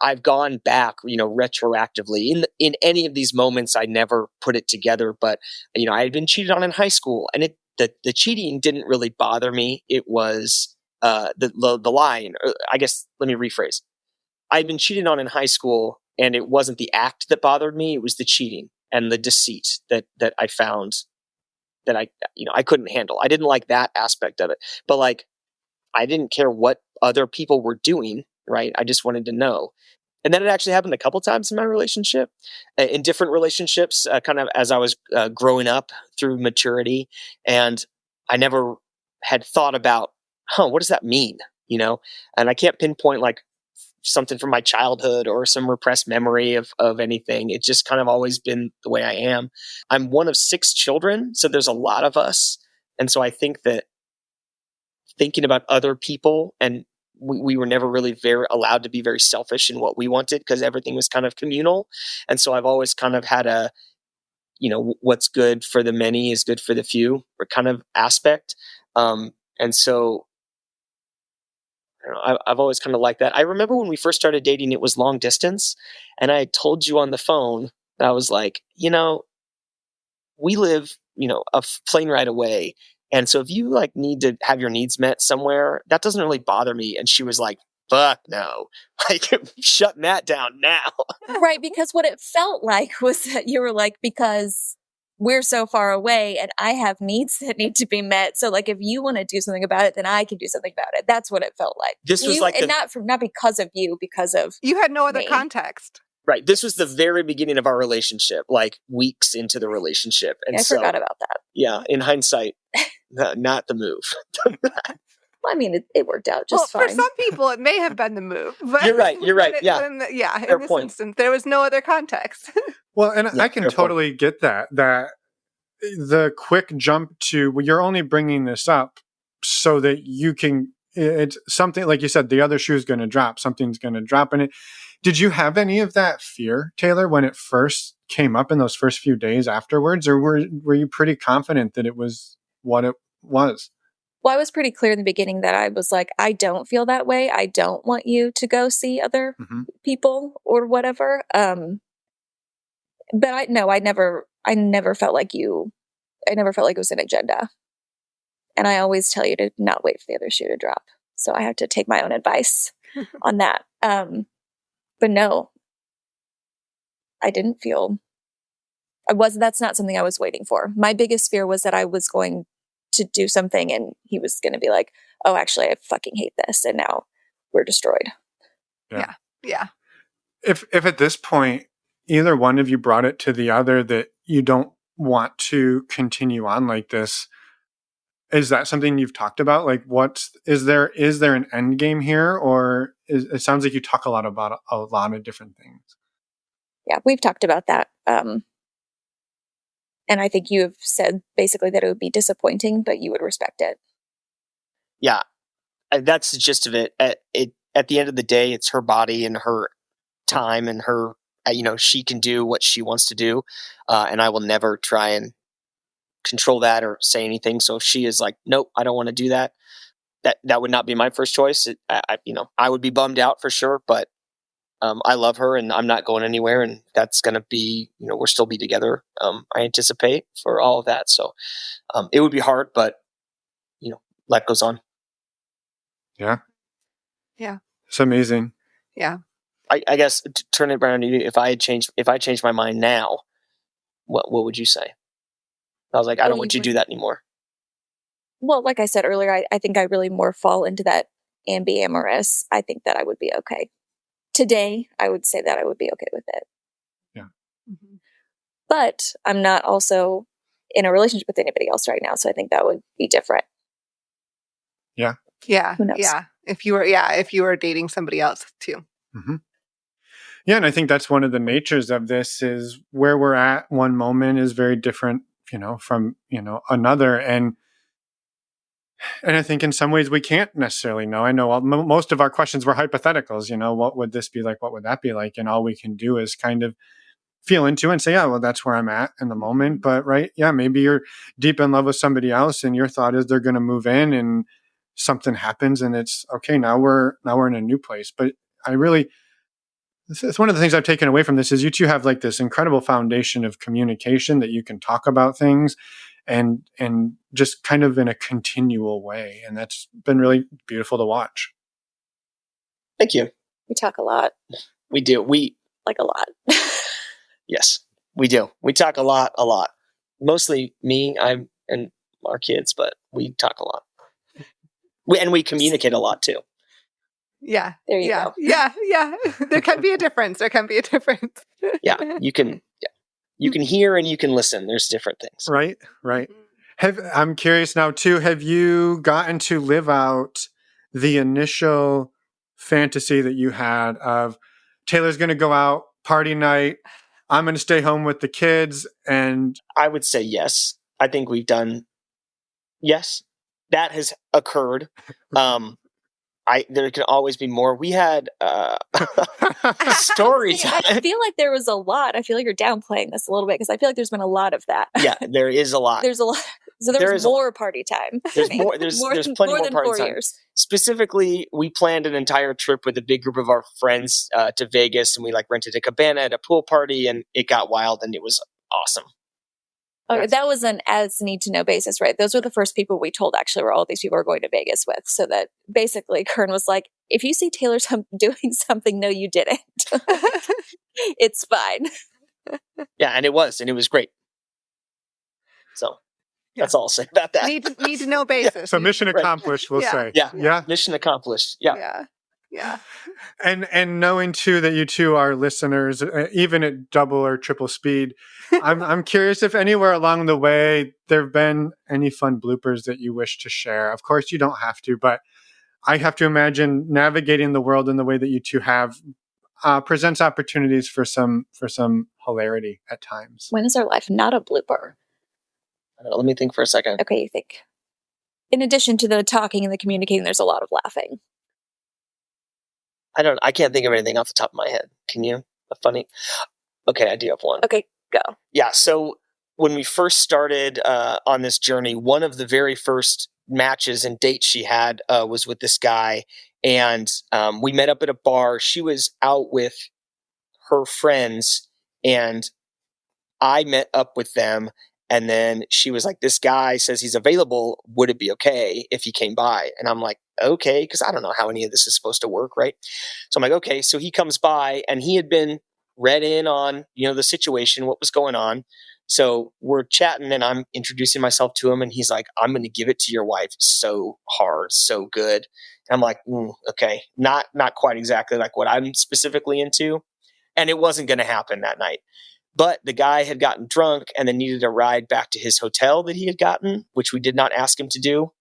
I've gone back, retroactively. In any of these moments, I never put it together. But I had been cheated on in high school, and the cheating didn't really bother me. It was the lying. I guess let me rephrase. I'd been cheated on in high school, and it wasn't the act that bothered me. It was the cheating and the deceit that I found that I couldn't handle. I didn't like that aspect of it, but like, I didn't care what other people were doing. Right. I just wanted to know. And then it actually happened a couple times in my relationship, in different relationships, kind of as I was growing up through maturity. And I never had thought about, what does that mean? And I can't pinpoint like something from my childhood or some repressed memory of anything. It's just kind of always been the way I am. I'm one of 6 children, so there's a lot of us. And so I think that thinking about other people, and we were never really very allowed to be very selfish in what we wanted because everything was kind of communal. And so I've always kind of had a, what's good for the many is good for the few kind of aspect. And so I've always kind of liked that. I remember when we first started dating, it was long distance. And I told you on the phone that I was like, we live, a plane ride away. And so if you like need to have your needs met somewhere, that doesn't really bother me. And she was like, fuck no, like shutting that down now. Right, because what it felt like was that you were like, because we're so far away and I have needs that need to be met. So like, if you want to do something about it, then I can do something about it. That's what it felt like. This was like and not because of you, because of You had no other me. context. Right. This was the very beginning of our relationship, like weeks into the relationship. And I forgot about that. Yeah, in hindsight, not the move. Well, I mean, it worked out just For fine. some people, it may have been the move. But You're right. Yeah. in Fair this point. instance, there was no other context. Well, and Yeah, I can fair totally get that the quick jump to, well, you're only bringing this up so that you can, it's something like you said, the other shoe's going to drop, something's going to drop in it. Did you have any of that fear, Taylor, when it first came up in those first few days afterwards, or were you pretty confident that it was what it was? Well, I was pretty clear in the beginning that I was like, I don't feel that way. I don't want you to go see other people or whatever. But I never felt like I never felt like it was an agenda. And I always tell you to not wait for the other shoe to drop. So I have to take my own advice on that. But no, I didn't feel, that's not something I was waiting for. My biggest fear was that I was going to do something and he was going to be like, oh, actually, I fucking hate this. And now we're destroyed. Yeah. If at this point, either one of you brought it to the other that you don't want to continue on like this, is that something you've talked about? Like, is there an end game here, or it sounds like you talk a lot about a lot of different things? Yeah, we've talked about that. And I think you have said basically that it would be disappointing, but you would respect it. Yeah, that's the gist of it. At the end of the day, it's her body and her time and her, she can do what she wants to do. And I will never try and control that or say anything. So if she is like, nope, I don't want to do that, that would not be my first choice. I would be bummed out for sure, but I love her and I'm not going anywhere, and that's going to be, we'll still be together. I anticipate for all of that. So it would be hard, but life goes on. Yeah. It's amazing. Yeah. I guess to turn it around to you, if I changed my mind now, what would you say? I was like, I don't want you to do that anymore. Well, like I said earlier, I think I really more fall into that ambiamorous. I think that I would be okay. Today, I would say that I would be okay with it. Yeah. Mm-hmm. But I'm not also in a relationship with anybody else right now, so I think that would be different. Yeah. Yeah. Who knows? Yeah. If you were dating somebody else too. Mm-hmm. Yeah, and I think that's one of the natures of this is where we're at one moment is very different, from, another. And I think in some ways we can't necessarily know. I know most of our questions were hypotheticals, what would this be like? What would that be like? And all we can do is kind of feel into and say, yeah, well, that's where I'm at in the moment. But maybe you're deep in love with somebody else and your thought is they're going to move in and something happens and it's okay. Now we're in a new place. But it's one of the things I've taken away from this is you two have like this incredible foundation of communication that you can talk about things and just kind of in a continual way. And that's been really beautiful to watch. Thank you. We talk a lot. We do. Like a lot. Yes, we do. We talk a lot. Mostly me, and our kids, but we talk a lot. We communicate a lot too. Yeah. There you go. Yeah. There can be a difference. Yeah, you can hear and you can listen. There's different things. Right. I'm curious now too, have you gotten to live out the initial fantasy that you had of Taylor's going to go out, party night, I'm going to stay home with the kids? And I would say yes. I think we've done yes. That has occurred. There can always be more. We had story time. I feel like there was a lot. I feel like you're downplaying this a little bit because I feel like there's been a lot of that. Yeah, there is a lot. There's a lot. So there's more party time. There's more. There's plenty more than party 4 time. years. Specifically, we planned an entire trip with a big group of our friends to Vegas, and we rented a cabana at a pool party, and it got wild, and it was awesome. Okay, that was an as need to know basis, right? Those were the first people we told actually where all these people are going to Vegas with. So that basically Kern was like, if you see Taylor doing something, no, you didn't. It's fine. Yeah, and it was great. So that's all I'll say about that. Need to know basis. So mission accomplished, we'll say. Yeah. Mission accomplished. Yeah. And knowing too that you two are listeners, even at double or triple speed, I'm curious if anywhere along the way there have been any fun bloopers that you wish to share. Of course, you don't have to, but I have to imagine navigating the world in the way that you two have presents opportunities for some hilarity at times. When is our life not a blooper? I don't know, let me think for a second. Okay, you think. In addition to the talking and the communicating, there's a lot of laughing. I can't think of anything off the top of my head. Can you? Okay, I do have one. Okay, go. Yeah, so when we first started on this journey, one of the very first matches and dates she had was with this guy. And we met up at a bar. She was out with her friends, and I met up with them. And then she was like, this guy says he's available. Would it be okay if he came by? And I'm like, okay, because I don't know how any of this is supposed to work, right? So I'm like, okay. So he comes by, and he had been read in on, the situation, what was going on. So we're chatting, and I'm introducing myself to him, and he's like, I'm going to give it to your wife so hard, so good. And I'm like, okay, not quite exactly like what I'm specifically into. And it wasn't going to happen that night. But the guy had gotten drunk and then needed a ride back to his hotel that he had gotten, which we did not ask him to do.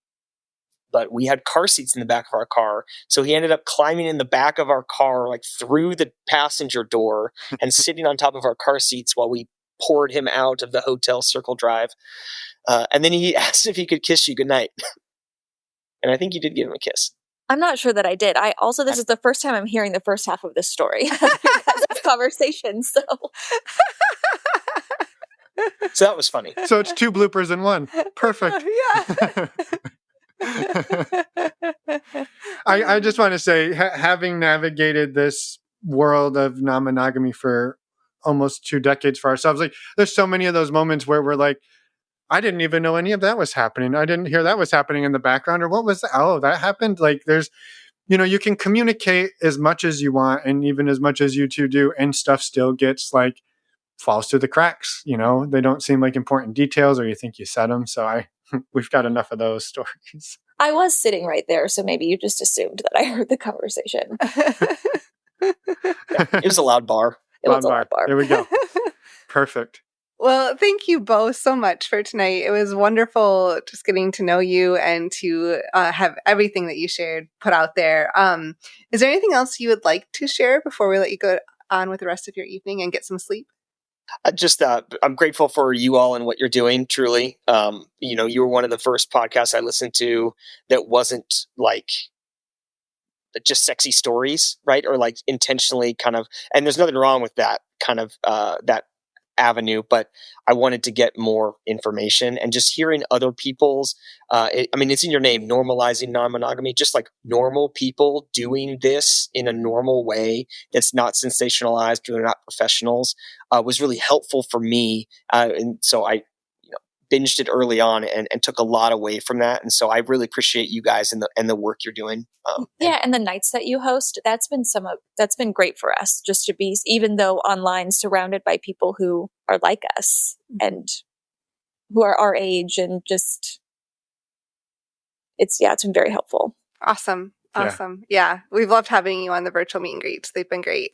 But we had car seats in the back of our car. So he ended up climbing in the back of our car, like through the passenger door and sitting on top of our car seats while we poured him out of the hotel Circle Drive. And then he asked if he could kiss you goodnight. And I think you did give him a kiss. I'm not sure that I did. This is the first time I'm hearing the first half of this story. This conversation, so. So that was funny. So it's 2 bloopers in 1. Perfect. I just want to say, having navigated this world of non-monogamy for almost 2 decades for ourselves, like there's so many of those moments where we're like, I didn't even know any of that was happening. I didn't hear that was happening in the background, or what was that? Oh, that happened. Like there's, you can communicate as much as you want, and even as much as you two do, and stuff still gets like falls through the cracks. They don't seem like important details, or you think you said them. So we've got enough of those stories. I was sitting right there, so maybe you just assumed that I heard the conversation. It was a loud bar. It was a loud bar. There we go. Perfect. Well, thank you both so much for tonight. It was wonderful just getting to know you and to have everything that you shared put out there. Is there anything else you would like to share before we let you go on with the rest of your evening and get some sleep? I'm grateful for you all and what you're doing, truly. You were one of the first podcasts I listened to that wasn't like just sexy stories, right? Or like intentionally kind of, and there's nothing wrong with that kind of, that avenue, but I wanted to get more information, and just hearing other people's, it's in your name, normalizing non-monogamy, just like normal people doing this in a normal way that's not sensationalized or they're not professionals, was really helpful for me. And so I binged it early on and took a lot away from that. And so I really appreciate you guys and the work you're doing. And the nights that you host, that's been great for us, just to be, even though online, surrounded by people who are like us and who are our age, and just, it's been very helpful. Awesome. Yeah. We've loved having you on the virtual meet and greets. They've been great.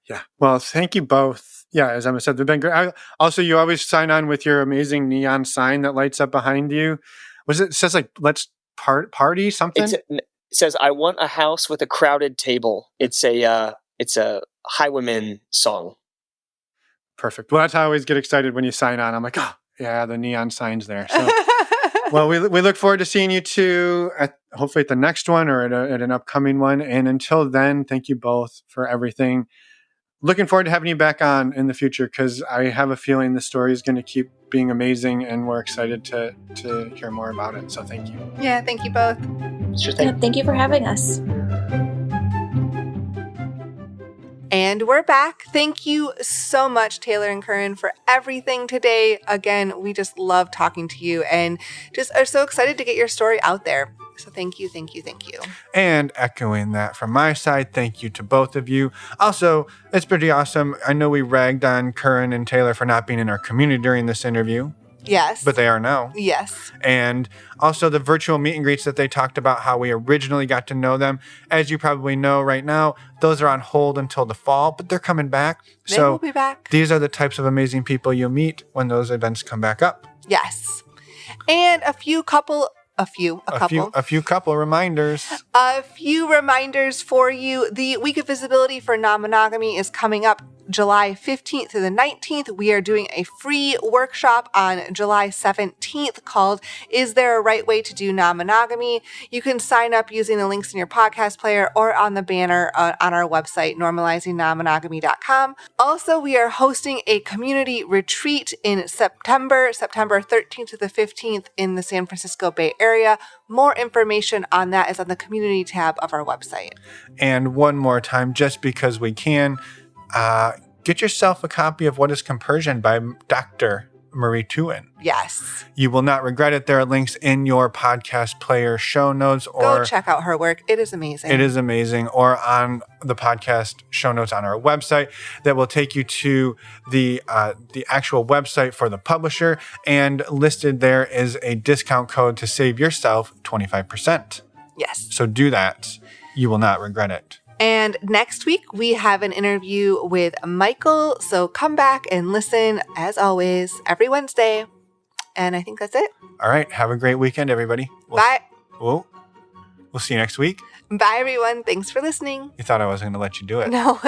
Yeah. Well, thank you both. Yeah, as Emma said, they've been great. Also, you always sign on with your amazing neon sign that lights up behind you. It says like, let's party something? It says, I want a house with a crowded table. It's a Highwaymen song. Perfect. Well, that's how I always get excited when you sign on. I'm like, oh, yeah, the neon sign's there. So, well, we look forward to seeing you two hopefully at the next one or at an upcoming one. And until then, thank you both for everything. Looking forward to having you back on in the future, because I have a feeling the story is going to keep being amazing, and we're excited to hear more about it. So thank you. Yeah, thank you both. Sure thing. Thank you for having us. And we're back. Thank you so much, Taylor and Kuran, for everything today. Again, we just love talking to you and just are so excited to get your story out there. So thank you, thank you, thank you. And echoing that from my side, thank you to both of you. Also, it's pretty awesome. I know we ragged on Kuran and Taylor for not being in our community during this interview. Yes. But they are now. Yes. And also the virtual meet and greets that they talked about, how we originally got to know them. As you probably know right now, those are on hold until the fall, but they're coming back. They will be back. These are the types of amazing people you'll meet when those events come back up. Yes. And a few couple reminders. A few reminders for you. The Week of Visibility for Non-Monogamy is coming up July 15th to the 19th. We are doing a free workshop on July 17th called Is There a Right Way to Do Non-Monogamy? You can sign up using the links in your podcast player or on the banner on our website, normalizingnonmonogamy.com. Also, we are hosting a community retreat in September 13th to the 15th in the San Francisco Bay Area. More information on that is on the community tab of our website. And one more time, just because we can, get yourself a copy of What is Compersion by Dr. Marie Tuin. Yes. You will not regret it. There are links in your podcast player show notes. Or go check out her work. It is amazing. It is amazing. Or on the podcast show notes on our website that will take you to the actual website for the publisher. And listed there is a discount code to save yourself 25%. Yes. So do that. You will not regret it. And next week, we have an interview with Michael. So come back and listen, as always, every Wednesday. And I think that's it. All right. Have a great weekend, everybody. Bye. We'll see you next week. Bye, everyone. Thanks for listening. You thought I wasn't going to let you do it. No.